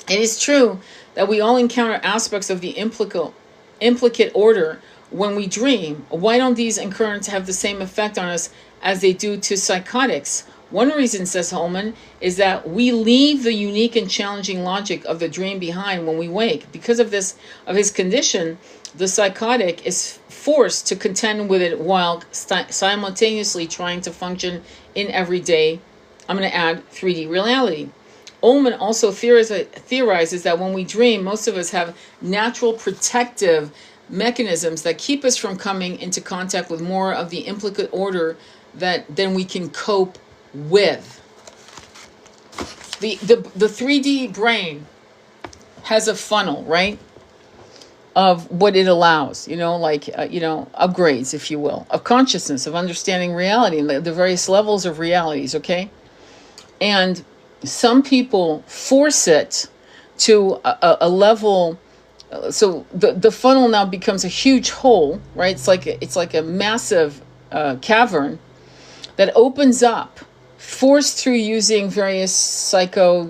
It is true that we all encounter aspects of the implicate order when we dream. Why don't these occurrences have the same effect on us as they do to psychotics? One reason, says Holman, is that we leave the unique and challenging logic of the dream behind when we wake. Because of his condition, the psychotic is forced to contend with it while simultaneously trying to function in everyday, I'm going to add 3D reality. Ullman also theorizes that when we dream, most of us have natural protective mechanisms that keep us from coming into contact with more of the implicate order than we can cope with. The 3D brain has a funnel, right? Of what it allows, like, upgrades, if you will, of consciousness, of understanding reality, and the various levels of realities, okay? And some people force it to a level, so the funnel now becomes a huge hole, right? It's like a massive cavern that opens up, forced through using various psycho,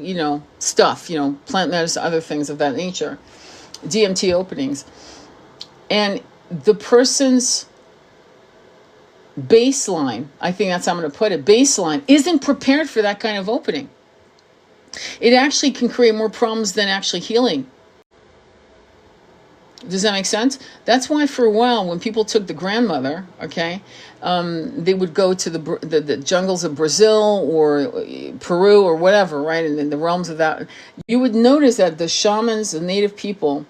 stuff, plant medicine, other things of that nature, DMT openings. And the person's baseline, I think that's how I'm going to put it, baseline isn't prepared for that kind of opening. It actually can create more problems than actually healing. Does that make sense? That's why for a while when people took the grandmother, okay, they would go to the jungles of Brazil or Peru or whatever, right, and in the realms of that, you would notice that the shamans, the native people,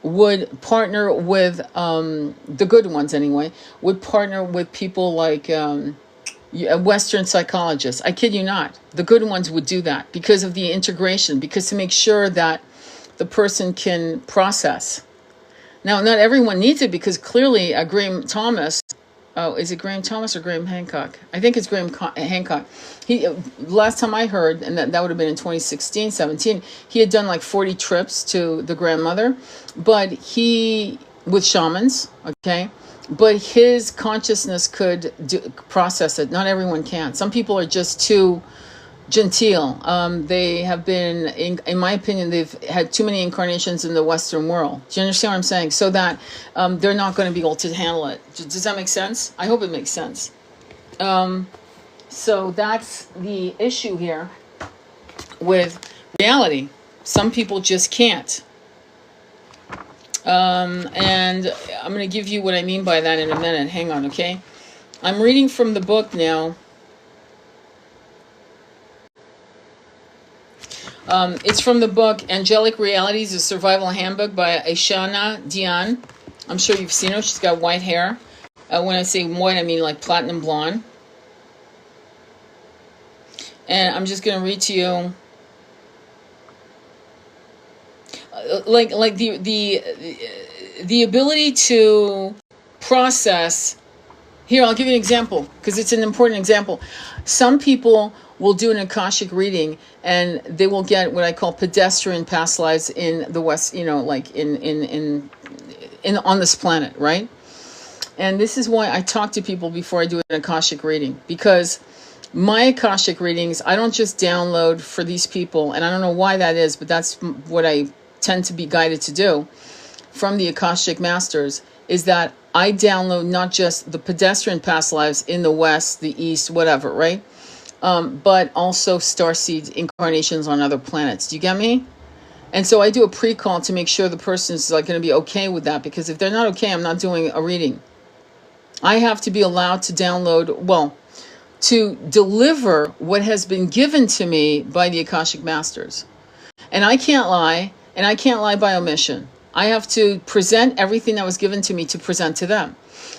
would partner with, the good ones anyway, would partner with people like Western psychologists. I kid you not. The good ones would do that because of the integration, because to make sure that the person can process. Now, not everyone needs it, because clearly Graham Thomas, is it Graham Thomas or Graham Hancock? I think it's Graham Hancock. He, last time I heard, and that would have been in 2016, 17, he had done like 40 trips to the grandmother, but with shamans, okay? But his consciousness could process it. Not everyone can. Some people are just too genteel. They have been, in my opinion, they've had too many incarnations in the Western world. Do you understand what I'm saying? So that they're not going to be able to handle it. Does that make sense? I hope it makes sense. So that's the issue here with reality. Some people just can't. And I'm going to give you what I mean by that in a minute. Hang on, okay? I'm reading from the book now. It's from the book Angelic Realities, a Survival Handbook by Ashana Dian. I'm sure you've seen her. She's got white hair. When I say white, I mean like platinum blonde. And I'm just going to read to you like the ability to process. Here, I'll give you an example, because it's an important example. Some people will do an Akashic reading, and they will get what I call pedestrian past lives in the West, like in on this planet, right? And this is why I talk to people before I do an Akashic reading, because my Akashic readings, I don't just download for these people, and I don't know why that is, but that's what I tend to be guided to do from the Akashic Masters, is that I download not just the pedestrian past lives in the West, the East, whatever, right? But also starseed incarnations on other planets. Do you get me? And so I do a pre-call to make sure the person's like going to be okay with that, because if they're not okay, I'm not doing a reading. I have to be allowed to download, to deliver what has been given to me by the Akashic Masters. And I can't lie, and I can't lie by omission. I have to present everything that was given to me to present to them.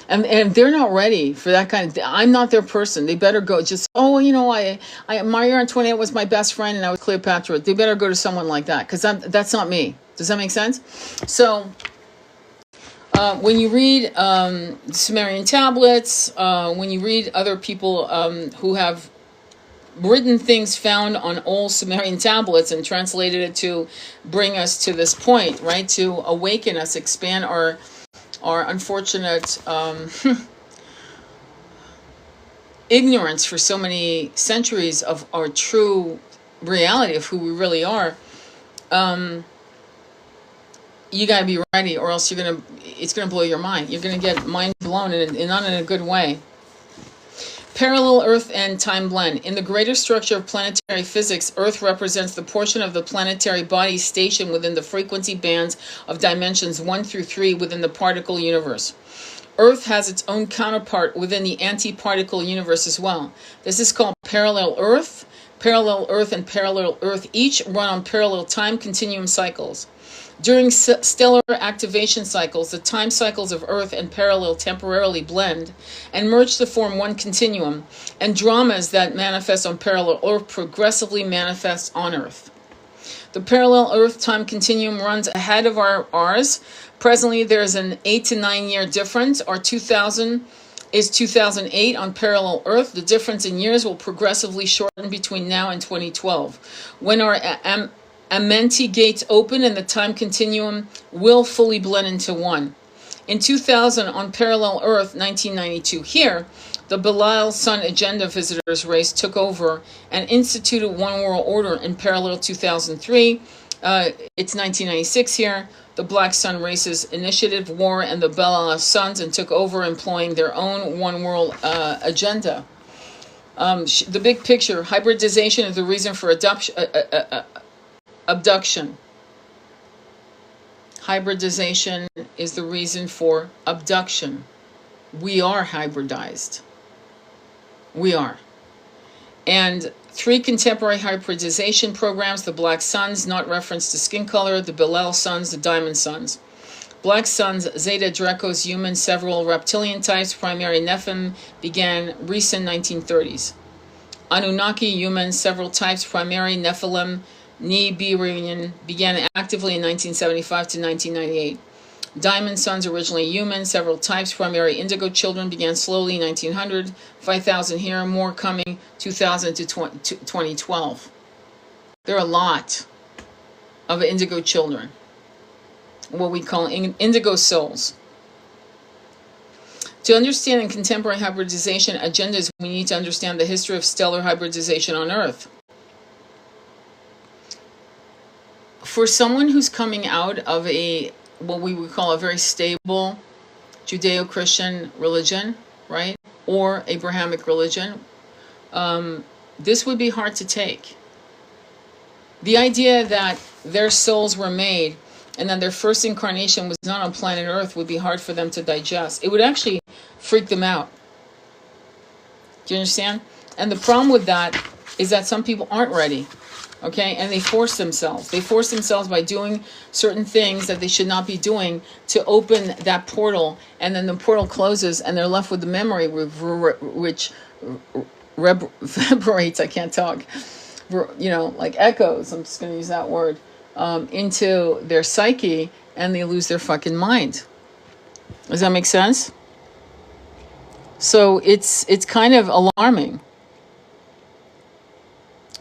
And if they're not ready for that kind of, I'm not their person. They better go just, Maria Antoinette was my best friend and I was Cleopatra. They better go to someone like that, because that's not me. Does that make sense? So when you read Sumerian tablets, when you read other people who have written things found on old Sumerian tablets and translated it to bring us to this point, right? To awaken us, expand our unfortunate ignorance for so many centuries of our true reality of who we really are. You gotta be ready, or else it's gonna blow your mind. You're gonna get mind blown, and not in a good way. Parallel Earth and time blend. In the greater structure of planetary physics, Earth represents the portion of the planetary body stationed within the frequency bands of dimensions 1 through 3 within the particle universe. Earth has its own counterpart within the anti-particle universe as well. This is called parallel Earth. Parallel Earth and parallel Earth each run on parallel time continuum cycles. During stellar activation cycles, the time cycles of Earth and parallel temporarily blend and merge to form one continuum, and dramas that manifest on parallel Earth progressively manifest on Earth. The parallel Earth time continuum runs ahead of ours. Presently, there's an 8 to 9 year difference. Our 2000 is 2008 on parallel Earth. The difference in years will progressively shorten between now and 2012, when our Amenti gates open and the time continuum will fully blend into one. In 2000 on parallel Earth, 1992 here, the Belial Sun Agenda Visitors race took over and instituted one world order. In parallel 2003, it's 1996 here, the Black Sun Races Initiative war and the Belial Suns and took over, employing their own one world agenda. The big picture: hybridization is the reason for abduction. Hybridization is the reason for abduction. We are hybridized. We are. And 3 contemporary hybridization programs: the Black Suns, not reference to skin color; the Belial Suns, the Diamond Suns. Black Suns, Zeta Dracos, human, several reptilian types, primary Nephilim, began recent 1930s. Anunnaki, human, several types, primary Nephilim, Nibiruian, began actively in 1975 to 1998. Diamond Suns, originally human, several types, primary indigo children, began slowly 1900, 5,000 here, more coming 2000 to 2012. There are a lot of indigo children, what we call indigo souls. To understand in contemporary hybridization agendas, we need to understand the history of stellar hybridization on Earth. For someone who's coming out of what we would call a very stable Judeo-Christian religion, right, or Abrahamic religion, this would be hard to take. The idea that their souls were made and that their first incarnation was not on planet Earth would be hard for them to digest. It would actually freak them out. Do you understand? And the problem with that is that some people aren't ready. Okay, and they force themselves. They force themselves by doing certain things that they should not be doing to open that portal, and then the portal closes, and they're left with the memory which reverberates. I can't talk. Like echoes. I'm just going to use that word into their psyche, and they lose their fucking mind. Does that make sense? So it's kind of alarming.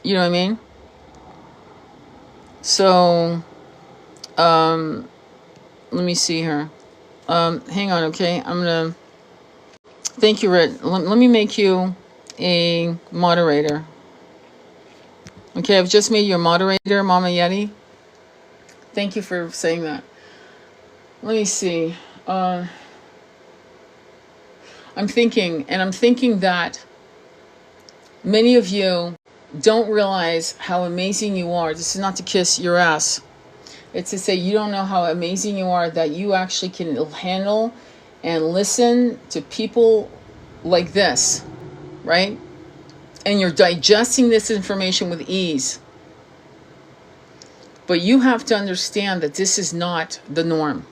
You know what I mean? So, let me see here. Hang on, okay? Thank you, Red. Let me make you a moderator. Okay, I've just made you a moderator, Mama Yeti. Thank you for saying that. Let me see. I'm thinking that many of you don't realize how amazing you are. This is not to kiss your ass. It's to say you don't know how amazing you are, that you actually can handle and listen to people like this, right? And you're digesting this information with ease. But you have to understand that this is not the norm.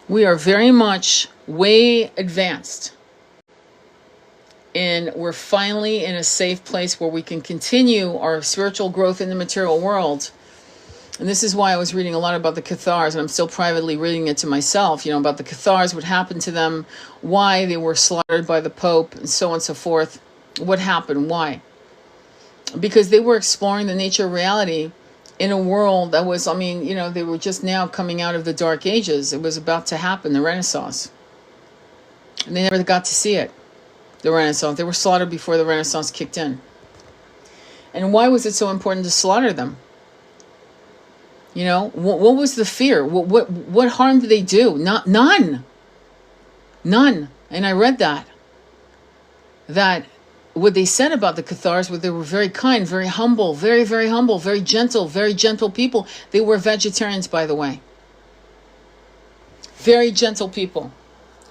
We are very much way advanced. And we're finally in a safe place where we can continue our spiritual growth in the material world. And this is why I was reading a lot about the Cathars, and I'm still privately reading it to myself, about the Cathars, what happened to them, why they were slaughtered by the Pope, and so on and so forth. What happened? Why? Because they were exploring the nature of reality in a world that was, they were just now coming out of the Dark Ages. It was about to happen, the Renaissance. And they never got to see it. The Renaissance. They were slaughtered before the Renaissance kicked in. And why was it so important to slaughter them? What was the fear? What harm did they do? None. And I read that what they said about the Cathars was they were very kind, very humble, very, very humble, very gentle people. They were vegetarians, by the way. Very gentle people.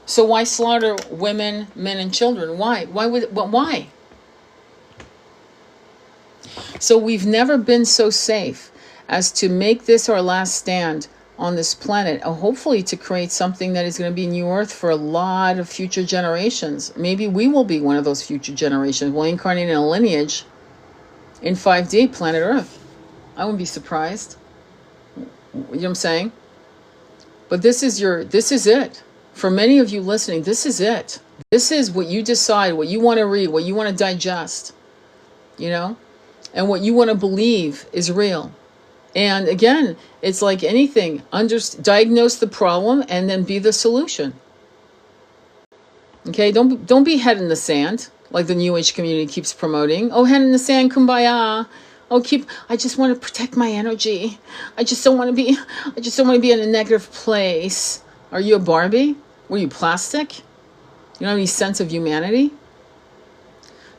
So why slaughter women, men, and children? Why? Why? So we've never been so safe as to make this our last stand on this planet, hopefully to create something that is going to be new Earth for a lot of future generations. Maybe we will be one of those future generations. We'll incarnate in a lineage in 5D, planet Earth. I wouldn't be surprised. You know what I'm saying? But this is it. For many of you listening, this is it. This is what you decide, what you want to read, what you want to digest, and what you want to believe is real. And again, it's like anything, diagnose the problem and then be the solution. Okay, don't be head in the sand like the New Age community keeps promoting. Oh, head in the sand, kumbaya. Oh, I just want to protect my energy. I just don't want to be in a negative place. Are you a Barbie? Were you plastic? You don't have any sense of humanity?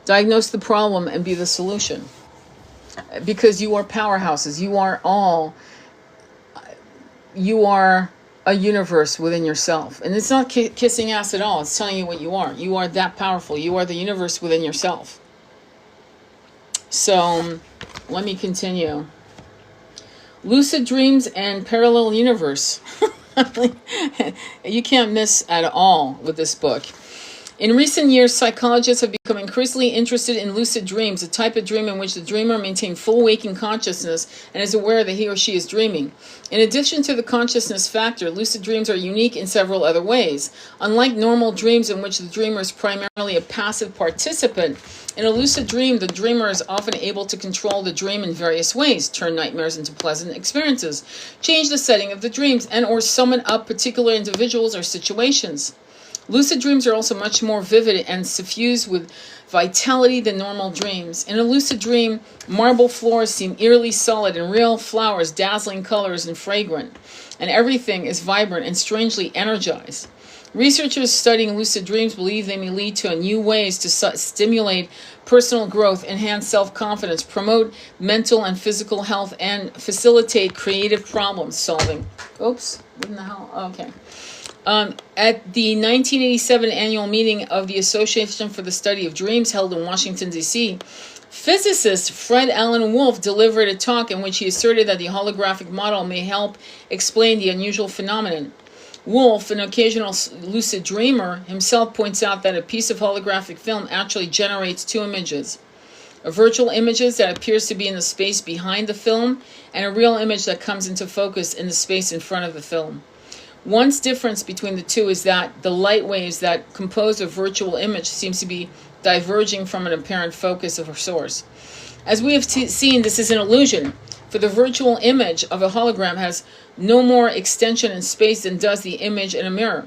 Diagnose the problem and be the solution. Because you are powerhouses. You are a universe within yourself. And it's not kissing ass at all. It's telling you what you are. You are that powerful. You are the universe within yourself. So, let me continue. Lucid dreams and parallel universe. You can't miss at all with this book. In recent years, psychologists have become increasingly interested in lucid dreams, a type of dream in which the dreamer maintains full waking consciousness and is aware that he or she is dreaming. In addition to the consciousness factor, lucid dreams are unique in several other ways. Unlike normal dreams in which the dreamer is primarily a passive participant, in a lucid dream, the dreamer is often able to control the dream in various ways, turn nightmares into pleasant experiences, change the setting of the dreams, and or summon up particular individuals or situations. Lucid dreams are also much more vivid and suffused with vitality than normal dreams. In a lucid dream, marble floors seem eerily solid and real flowers, dazzling colors and fragrant, and everything is vibrant and strangely energized. Researchers studying lucid dreams believe they may lead to new ways to stimulate personal growth, enhance self-confidence, promote mental and physical health, and facilitate creative problem solving. Oops, what in the hell? Okay. At the 1987 annual meeting of the Association for the Study of Dreams held in Washington, D.C., physicist Fred Alan Wolf delivered a talk in which he asserted that the holographic model may help explain the unusual phenomenon. Wolf, an occasional lucid dreamer, himself points out that a piece of holographic film actually generates two images. A virtual image that appears to be in the space behind the film, and a real image that comes into focus in the space in front of the film. One difference between the two is that the light waves that compose a virtual image seems to be diverging from an apparent focus of a source. As we have seen, this is an illusion, for the virtual image of a hologram has no more extension in space than does the image in a mirror.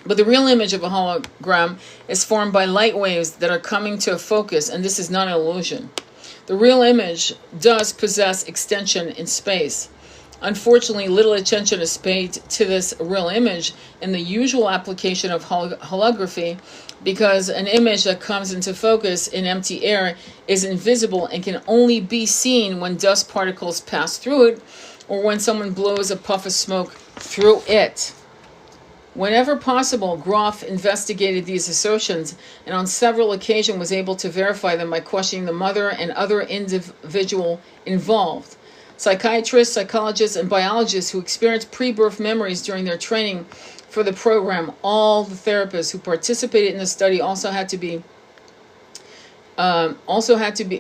But the real image of a hologram is formed by light waves that are coming to a focus, and this is not an illusion. The real image does possess extension in space. Unfortunately, little attention is paid to this real image in the usual application of holography, because an image that comes into focus in empty air is invisible and can only be seen when dust particles pass through it or when someone blows a puff of smoke through it. Whenever possible, Groff investigated these assertions and on several occasions was able to verify them by questioning the mother and other individual involved. Psychiatrists, psychologists, and biologists who experienced pre-birth memories during their training for the program. All the therapists who participated in the study also had to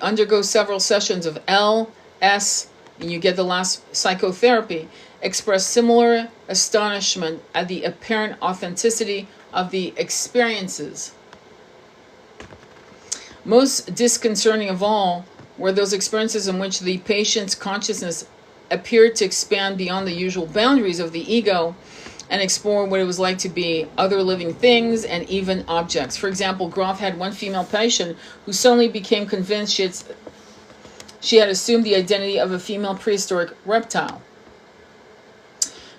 undergo several sessions of LS, and you get the last psychotherapy, express similar astonishment at the apparent authenticity of the experiences. Most disconcerting of all were those experiences in which the patient's consciousness appeared to expand beyond the usual boundaries of the ego and explore what it was like to be other living things and even objects. For example, Groff had one female patient who suddenly became convinced she had assumed the identity of a female prehistoric reptile.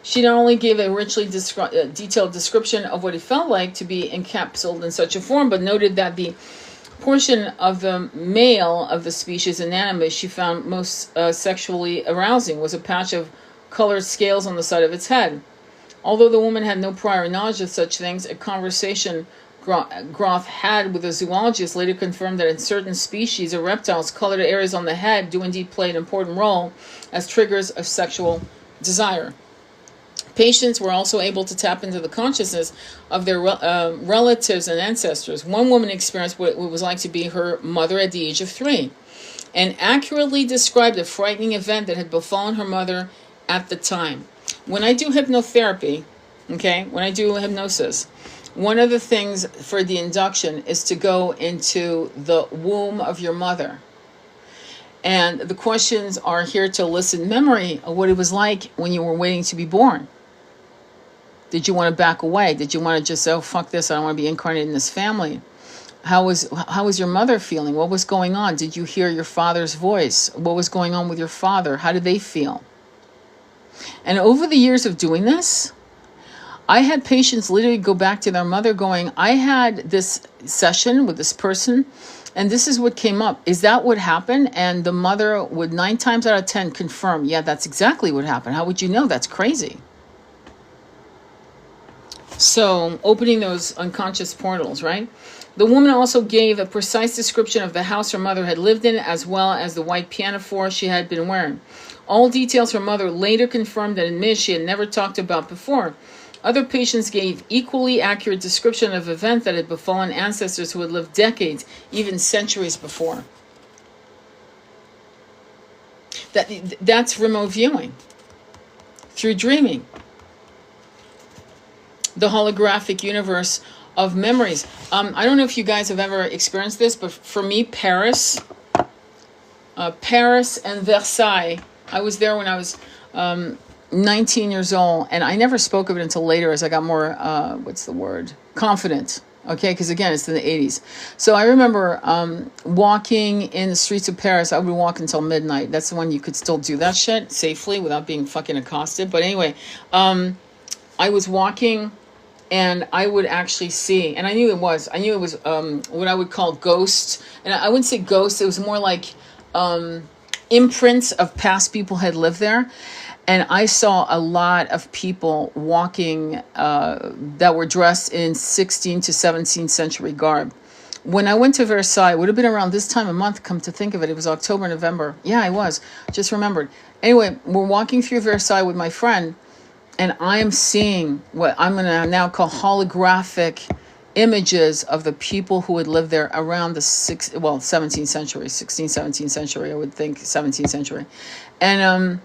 She not only gave a richly detailed description of what it felt like to be encapsulated in such a form, but noted that the portion of the male of the species inanimate she found most sexually arousing was a patch of colored scales on the side of its head. Although the woman had no prior knowledge of such things, a conversation Groff had with a zoologist later confirmed that in certain species of reptiles, colored areas on the head do indeed play an important role as triggers of sexual desire. Patients were also able to tap into the consciousness of their relatives and ancestors. One woman experienced what it was like to be her mother at the age of 3. and accurately described a frightening event that had befallen her mother at the time. When I do hypnotherapy, okay, when I do hypnosis, one of the things for the induction is to go into the womb of your mother. And the questions are here to elicit memory of what it was like when you were waiting to be born. Did you want to back away? Did you want to just say, oh, fuck this, I don't want to be incarnated in this family? How was your mother feeling? What was going on? Did you hear your father's voice? What was going on with your father? How did they feel? And over the years of doing this, I had patients literally go back to their mother going, I had this session with this person, and this is what came up. Is that what happened? And the mother would 9 times out of 10 confirm, yeah, that's exactly what happened. How would you know? That's crazy. So opening those unconscious portals, right? The woman also gave a precise description of the house her mother had lived in, as well as the white pinafore she had been wearing. All details her mother later confirmed and admitted she had never talked about before. Other patients gave equally accurate description of events that had befallen ancestors who had lived decades, even centuries before. That's remote viewing through dreaming. The holographic universe of memories. I don't know if you guys have ever experienced this, but for me, Paris and Versailles, I was there when I was 19 years old, and I never spoke of it until later as I got more, confident. Okay, because again, it's in the 80s. So I remember walking in the streets of Paris. I would walk until midnight. That's the one you could still do that shit safely without being fucking accosted. But anyway, I was walking, and I would actually see, and I knew it was what I would call ghosts. And I wouldn't say ghosts, it was more like imprints of past people had lived there. And I saw a lot of people walking that were dressed in 16th to 17th century garb. When I went to Versailles, it would have been around this time of month, come to think of it. It was October, November. Yeah, I was. Just remembered. Anyway, we're walking through Versailles with my friend, and I am seeing what I'm going to now call holographic images of the people who had lived there around the 17th century, 16th, 17th century, I would think 17th century. And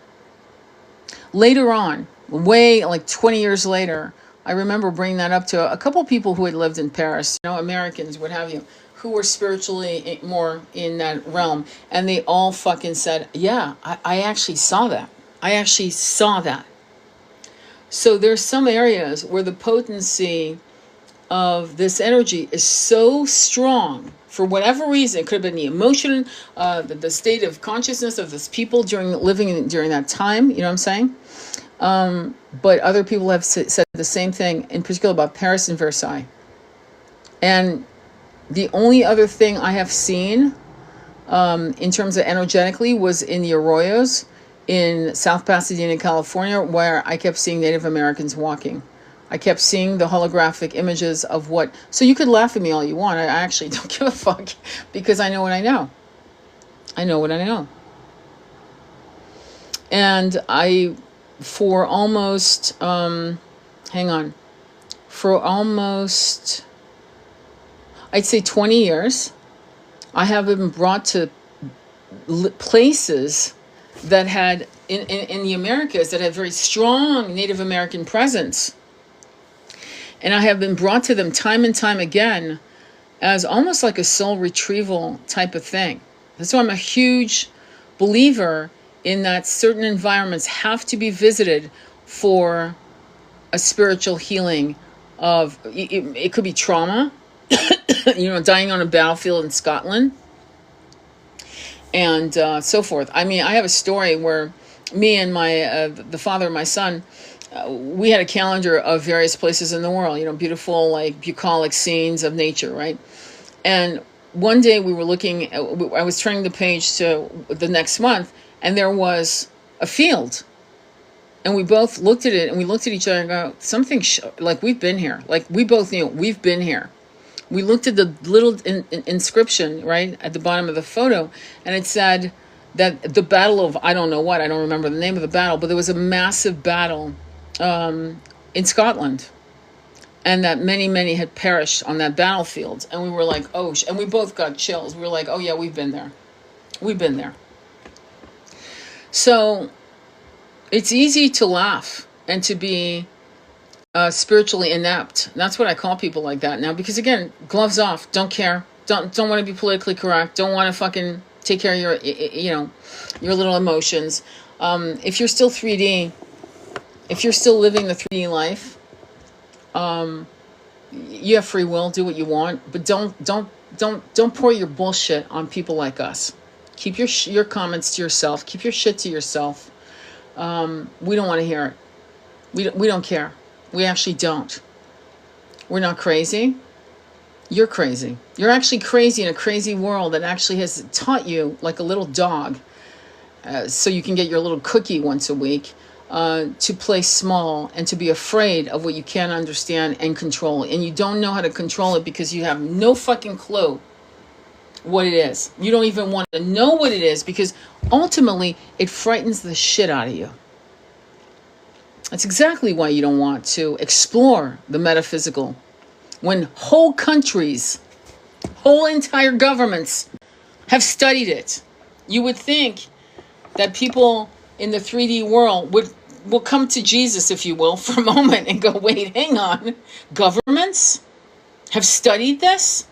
later on, way like 20 years later, I remember bringing that up to a couple of people who had lived in Paris, Americans, what have you, who were spiritually more in that realm. And they all fucking said, yeah, I actually saw that. I actually saw that. So there's some areas where the potency of this energy is so strong for whatever reason. It could have been the emotion, the state of consciousness of this people during that time. You know what I'm saying? But other people have said the same thing, in particular about Paris and Versailles. And the only other thing I have seen in terms of energetically was in the Arroyos in South Pasadena, California, where I kept seeing Native Americans walking. I kept seeing the holographic images of what... So you could laugh at me all you want. I actually don't give a fuck, because I know what I know. I know what I know. And for almost, I'd say 20 years, I have been brought to places that had, in the Americas, that had very strong Native American presence. And I have been brought to them time and time again as almost like a soul retrieval type of thing. That's why I'm a huge believer in that certain environments have to be visited for a spiritual healing of, it could be trauma, dying on a battlefield in Scotland, and so forth. I mean, I have a story where me and the father of my son, we had a calendar of various places in the world, beautiful, like bucolic scenes of nature, right? And one day we were looking, I was turning the page to the next month, and there was a field. And we both looked at it, and we looked at each other and go, something, like we've been here. Like we both knew, we've been here. We looked at the little inscription, right, at the bottom of the photo, and it said that the battle of, I don't know what, I don't remember the name of the battle, but there was a massive battle in Scotland, and that many had perished on that battlefield. And we were like, oh, and we both got chills. We were like, oh yeah, we've been there. We've been there. So it's easy to laugh and to be spiritually inept. That's what I call people like that now, because again, gloves off, don't care, don't want to be politically correct, don't want to fucking take care of your, your little emotions. If you're still 3D, if you're still living the 3D life, you have free will, do what you want, but don't pour your bullshit on people like us. Keep your comments to yourself. Keep your shit to yourself. We don't want to hear it. We don't care. We actually don't. We're not crazy. You're crazy. You're actually crazy in a crazy world that actually has taught you like a little dog, so you can get your little cookie once a week, to play small and to be afraid of what you can't understand and control. And you don't know how to control it because you have no fucking clue what it is. You don't even want to know what it is because ultimately it frightens the shit out of you. That's exactly why you don't want to explore the metaphysical. When whole countries, whole entire governments have studied it, you would think that people in the 3D world will come to Jesus, if you will, for a moment and go, wait, hang on. Governments have studied this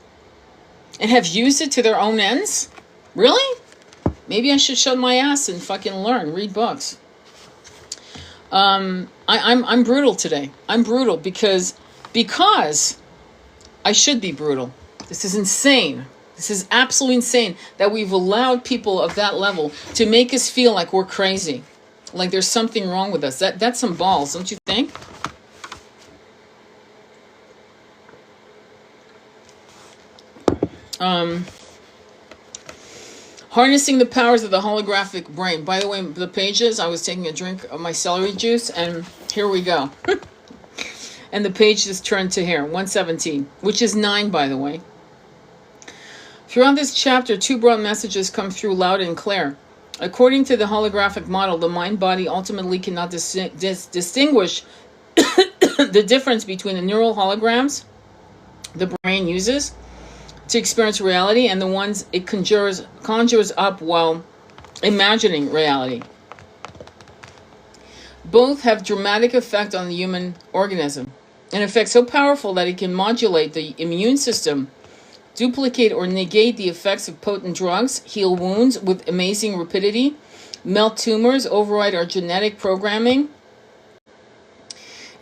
and have used it to their own ends? Really? Maybe I should shut my ass and fucking learn, read books. I'm brutal today. I'm brutal because I should be brutal. This is insane. This is absolutely insane that we've allowed people of that level to make us feel like we're crazy, like there's something wrong with us. That's some balls, don't you think? Harnessing the powers of the holographic brain. By the way, the pages, I was taking a drink of my celery juice, and here we go. And the page just turned to here, 117, which is 9, by the way. Throughout this chapter, 2 broad messages come through loud and clear. According to the holographic model, the mind-body ultimately cannot distinguish the difference between the neural holograms the brain uses to experience reality and the ones it conjures up while imagining reality. Both have dramatic effect on the human organism, an effect so powerful that it can modulate the immune system, duplicate or negate the effects of potent drugs, heal wounds with amazing rapidity, melt tumors, override our genetic programming,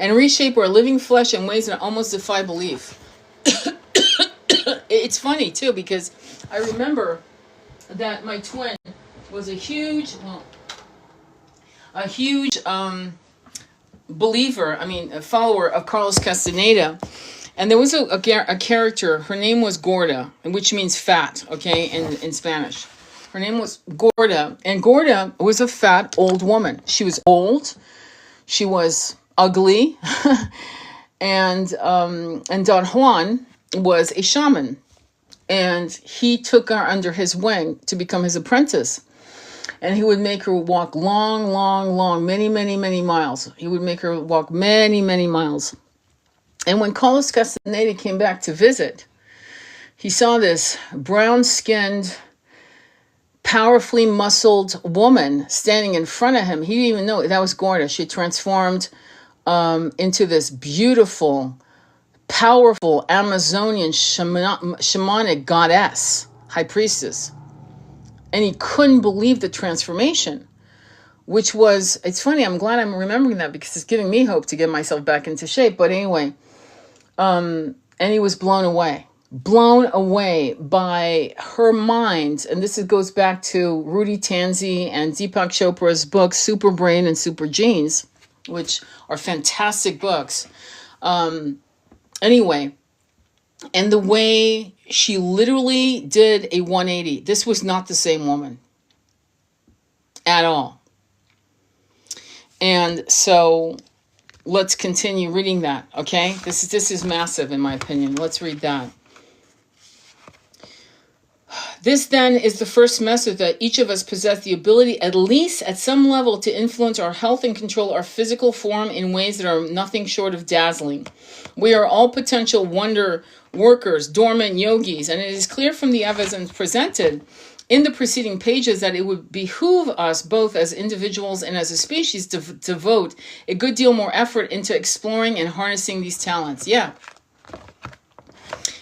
and reshape our living flesh in ways that almost defy belief. It's funny too, because I remember that my twin was a huge believer, a follower of Carlos Castaneda. And there was a character, her name was Gorda, which means fat, okay, in Spanish. Her name was Gorda, and Gorda was a fat old woman. She was old, she was ugly, and Don Juan was a shaman. And he took her under his wing to become his apprentice. And he would make her walk long, many miles. He would make her walk many miles. And when Carlos Castaneda came back to visit, he saw this brown-skinned, powerfully muscled woman standing in front of him. He didn't even know that was Gorda. She transformed into this beautiful, powerful Amazonian shamanic goddess, high priestess. And he couldn't believe the transformation, which was, it's funny, I'm glad I'm remembering that because it's giving me hope to get myself back into shape. But anyway, and he was blown away by her mind. And this goes back to Rudy Tanzi and Deepak Chopra's books, Super Brain and Super Genes, which are fantastic books. Anyway, and the way she literally did a 180. This was not the same woman at all. And so let's continue reading that, okay? This is massive in my opinion. Let's read that. This then is the first message that each of us possess the ability, at least at some level, to influence our health and control our physical form in ways that are nothing short of dazzling. We are all potential wonder workers, dormant yogis, and it is clear from the evidence presented in the preceding pages that it would behoove us both as individuals and as a species to devote a good deal more effort into exploring and harnessing these talents. Yeah.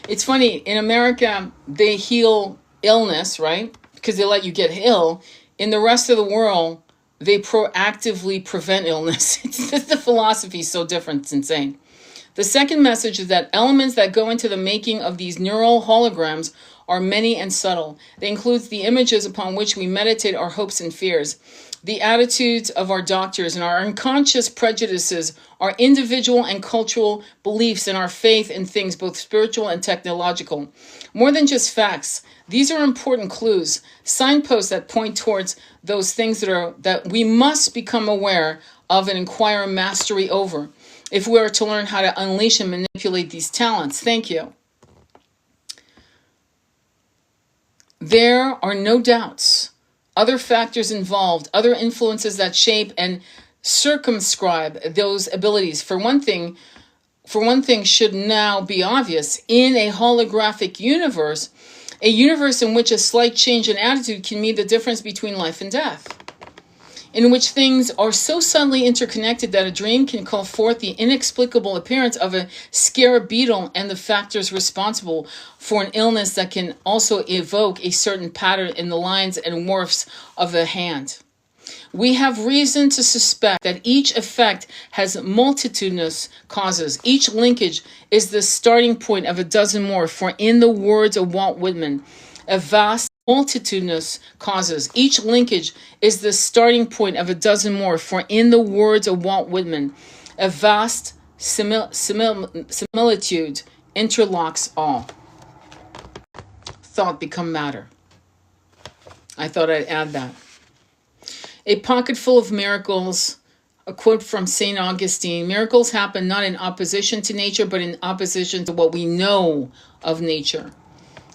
It's funny, in America, they heal illness, right? Because they let you get ill. In the rest of the world, they proactively prevent illness. The philosophy is so different. It's insane. The second message is that elements that go into the making of these neural holograms are many and subtle. They include the images upon which we meditate our hopes and fears, the attitudes of our doctors, and our unconscious prejudices, our individual and cultural beliefs, and our faith in things both spiritual and technological. More than just facts, these are important clues, signposts that point towards those things that we must become aware of and acquire mastery over, if we are to learn how to unleash and manipulate these talents. Thank you. There are no doubts. Other factors involved, other influences that shape and circumscribe those abilities. For one thing should now be obvious. In a holographic universe, a universe in which a slight change in attitude can mean the difference between life and death, in which things are so subtly interconnected that a dream can call forth the inexplicable appearance of a scarab beetle and the factors responsible for an illness that can also evoke a certain pattern in the lines and warps of the hand. We have reason to suspect that each effect has multitudinous causes. Each linkage is the starting point of a dozen more, for in the words of Walt Whitman, a vast multitudinous causes. Each linkage is the starting point of a dozen more, for in the words of Walt Whitman, a vast similitude interlocks all. Thought become matter. I thought I'd add that. A pocket full of miracles, a quote from St. Augustine, miracles happen not in opposition to nature, but in opposition to what we know of nature.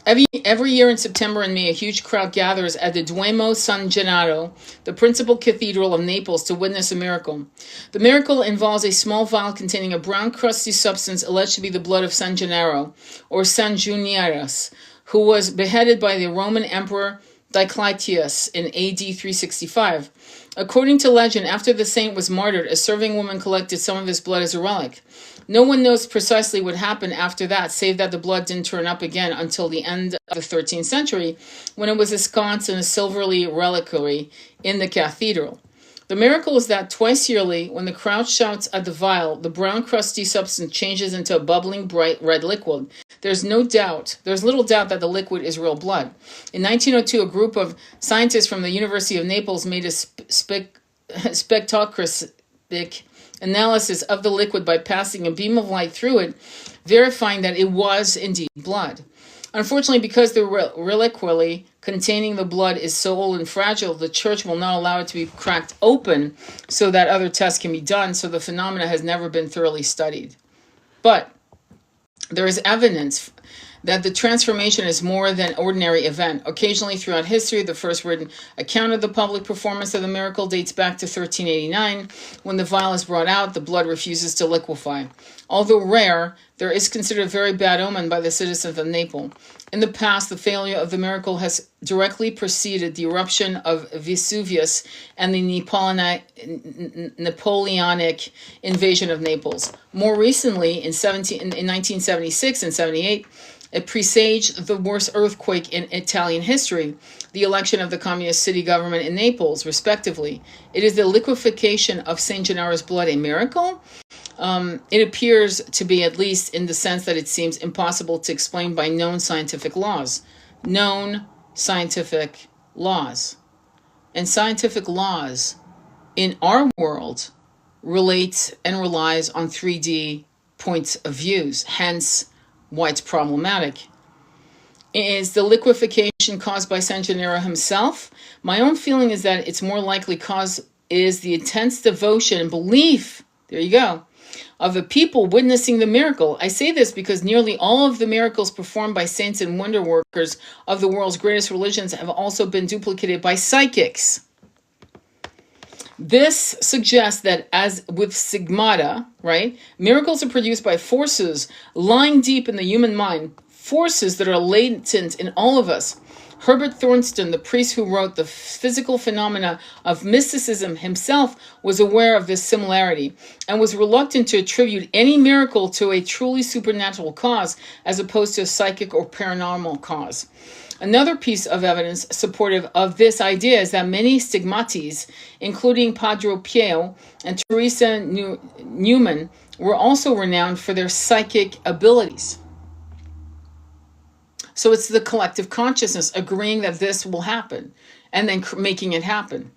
Every year in September and May, a huge crowd gathers at the Duomo San Gennaro, the principal cathedral of Naples, to witness a miracle. The miracle involves a small vial containing a brown crusty substance alleged to be the blood of San Gennaro, or San Junius, who was beheaded by the Roman Emperor Diocletius in AD 365. According to legend, after the saint was martyred, a serving woman collected some of his blood as a relic. No one knows precisely what happened after that, save that the blood didn't turn up again until the end of the 13th century, when it was ensconced in a silvery reliquary in the cathedral. The miracle is that twice yearly, when the crowd shouts at the vial, the brown crusty substance changes into a bubbling bright red liquid. There's little doubt that the liquid is real blood. In 1902, a group of scientists from the University of Naples made a spectroscopic analysis of the liquid by passing a beam of light through it, verifying that it was indeed blood. Unfortunately, because the reliquary containing the blood is so old and fragile, the church will not allow it to be cracked open so that other tests can be done, so the phenomena has never been thoroughly studied. But there is evidence that the transformation is more than an ordinary event. Occasionally throughout history, the first written account of the public performance of the miracle dates back to 1389. When the vial is brought out, the blood refuses to liquefy. Although rare, there is considered a very bad omen by the citizens of Naples. In the past, the failure of the miracle has directly preceded the eruption of Vesuvius and the Napoleonic invasion of Naples. More recently, in 1976 and 78, it presaged the worst earthquake in Italian history, the election of the communist city government in Naples, respectively. It is the liquefaction of St. Gennaro's blood a miracle? It appears to be, at least in the sense that it seems impossible to explain by known scientific laws. Known scientific laws. And scientific laws in our world relates and relies on 3D points of views, hence why it's problematic. Is the liquefaction caused by San Gennaro himself? My own feeling is that it's more likely cause is the intense devotion and belief, there you go, of the people witnessing the miracle. I say this because nearly all of the miracles performed by saints and wonder workers of the world's greatest religions have also been duplicated by psychics. This suggests that, as with stigmata, right, miracles are produced by forces lying deep in the human mind, forces that are latent in all of us. Herbert Thornton, the priest who wrote The Physical Phenomena of Mysticism, himself was aware of this similarity and was reluctant to attribute any miracle to a truly supernatural cause as opposed to a psychic or paranormal cause. Another piece of evidence supportive of this idea is that many stigmatis, including Padre Pio and Teresa Newman, were also renowned for their psychic abilities. So it's the collective consciousness agreeing that this will happen and then making it happen.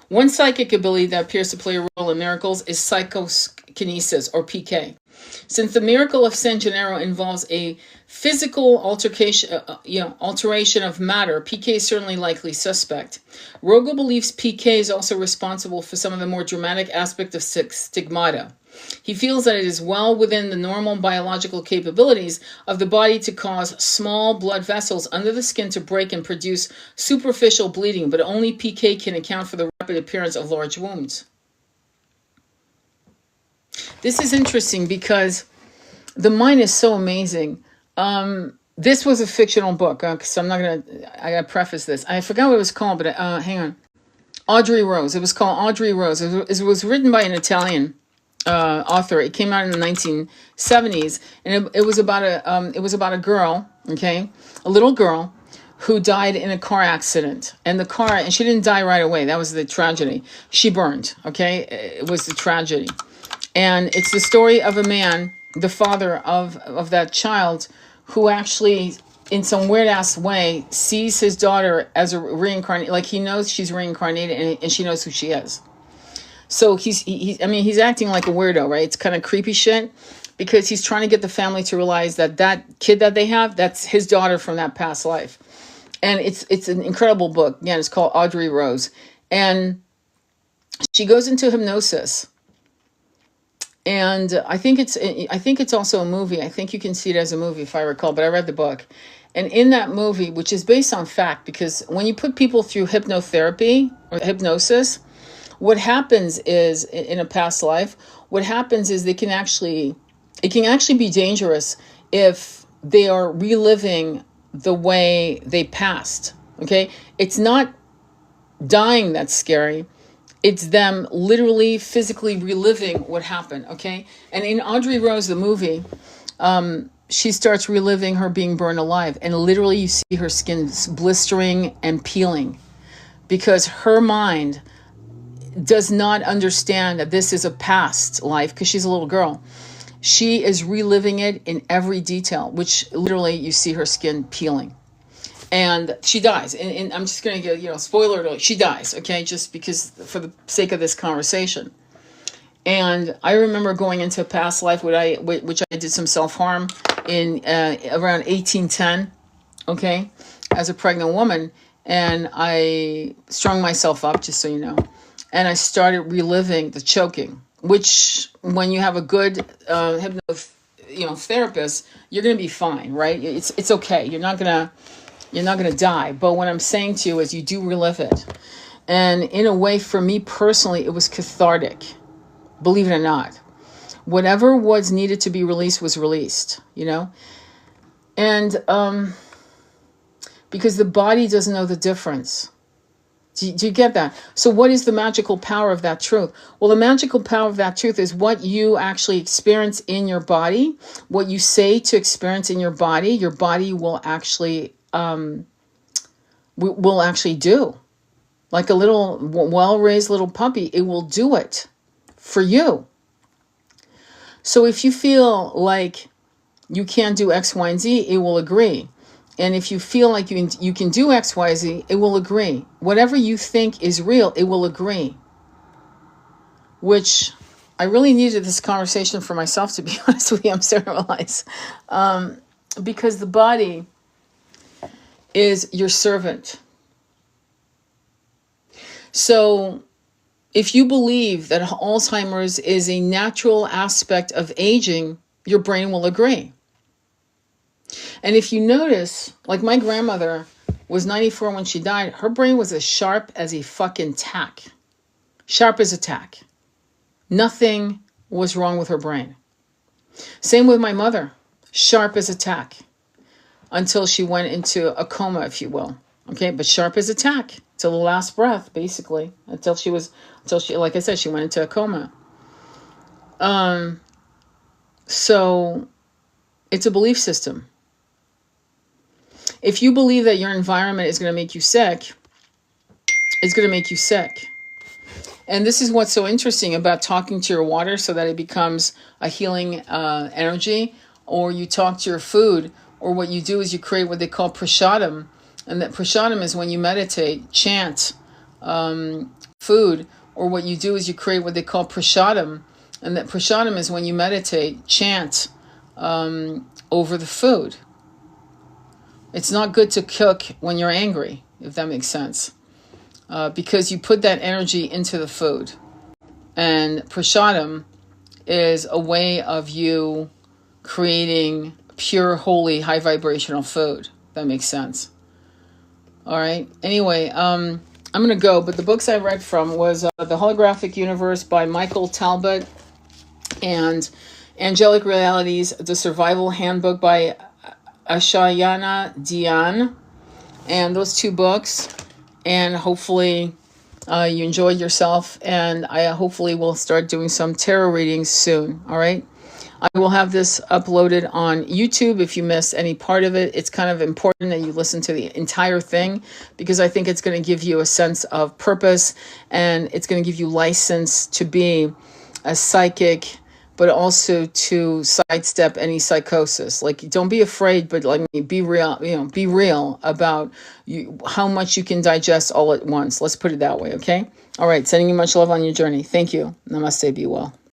One psychic ability that appears to play a role in miracles is psychokinesis, or PK. Since the miracle of San Gennaro involves a physical alteration of matter, PK is certainly likely suspect. Rogo believes PK is also responsible for some of the more dramatic aspects of stigmata. He feels that it is well within the normal biological capabilities of the body to cause small blood vessels under the skin to break and produce superficial bleeding, but only PK can account for the rapid appearance of large wounds. This is interesting because the mind is so amazing. This was a fictional book, so I gotta preface this. I forgot what it was called, but hang on. Audrey Rose. It was called Audrey Rose. It was written by an Italian author. It came out in the 1970s, and it was about a girl, okay, a little girl who died in a car accident, and she didn't die right away. That was the tragedy. She burned. Okay, it was the tragedy, and it's the story of a man, the father of that child, who actually, in some weird ass way, sees his daughter as a reincarnated. Like, he knows she's reincarnated, and she knows who she is. So he's acting like a weirdo, right? It's kind of creepy shit, because he's trying to get the family to realize that kid that they have, that's his daughter from that past life. And it's an incredible book. Again, it's called Audrey Rose. And she goes into hypnosis. And I think it's also a movie. I think you can see it as a movie, if I recall, but I read the book. And in that movie, which is based on fact, because when you put people through hypnotherapy or hypnosis, what happens is, in a past life, what happens is it can actually be dangerous if they are reliving the way they passed. Okay? It's not dying that's scary. It's them literally, physically reliving what happened. Okay? And in Audrey Rose, the movie, she starts reliving her being burned alive. And literally you see her skin blistering and peeling, because her mind does not understand that this is a past life, because she's a little girl. She is reliving it in every detail, which literally you see her skin peeling. And she dies. And I'm just going to get, spoiler alert, she dies, okay? Just because, for the sake of this conversation. And I remember going into a past life, which I did some self-harm in around 1810, okay? As a pregnant woman. And I strung myself up, just so you know. And I started reliving the choking, which, when you have a good therapist, you're going to be fine, right? It's okay. You're not gonna die. But what I'm saying to you is, you do relive it, and in a way, for me personally, it was cathartic. Believe it or not, whatever was needed to be released was released. And because the body doesn't know the difference. Do you get that? So what is the magical power of that truth? Well, the magical power of that truth is what you actually experience in your body, what you say to experience in your body will actually do. Like a little well-raised little puppy, it will do it for you. So if you feel like you can't do X, Y, and Z, it will agree. And if you feel like you can do X, Y, Z, it will agree. Whatever you think is real, it will agree. Which, I really needed this conversation for myself, to be honest with you. I'm starting to realize. Because the body is your servant. So if you believe that Alzheimer's is a natural aspect of aging, your brain will agree. And if you notice, like my grandmother was 94 when she died, her brain was as sharp as a fucking tack. Sharp as a tack. Nothing was wrong with her brain. Same with my mother. Sharp as a tack. until she went into a coma, if you will. Okay, but sharp as a tack till the last breath, basically, until she, like I said, she went into a coma. So it's a belief system. If you believe that your environment is going to make you sick, it's going to make you sick. And this is what's so interesting about talking to your water so that it becomes a healing energy, or you talk to your food, or what you do is you create what they call prasadam. And that prasadam is when you meditate, chant food, or what you do is you create what they call prasadam. And that prasadam is when you meditate, chant over the food. It's not good to cook when you're angry, if that makes sense. Because you put that energy into the food. And prasadam is a way of you creating pure, holy, high vibrational food. That makes sense. All right. Anyway, I'm going to go. But the books I read from was The Holographic Universe by Michael Talbot and Angelic Realities, The Survival Handbook by Ashayana Dian. And those two books. And hopefully you enjoyed yourself. And I hopefully will start doing some tarot readings soon. All right. I will have this uploaded on YouTube if you missed any part of it. It's kind of important that you listen to the entire thing, because I think it's going to give you a sense of purpose, and it's going to give you license to be a psychic, but also to sidestep any psychosis. Like, don't be afraid, but like, be real, be real about how much you can digest all at once. Let's put it that way. Okay. All right. Sending you much love on your journey. Thank you. Namaste. Be well.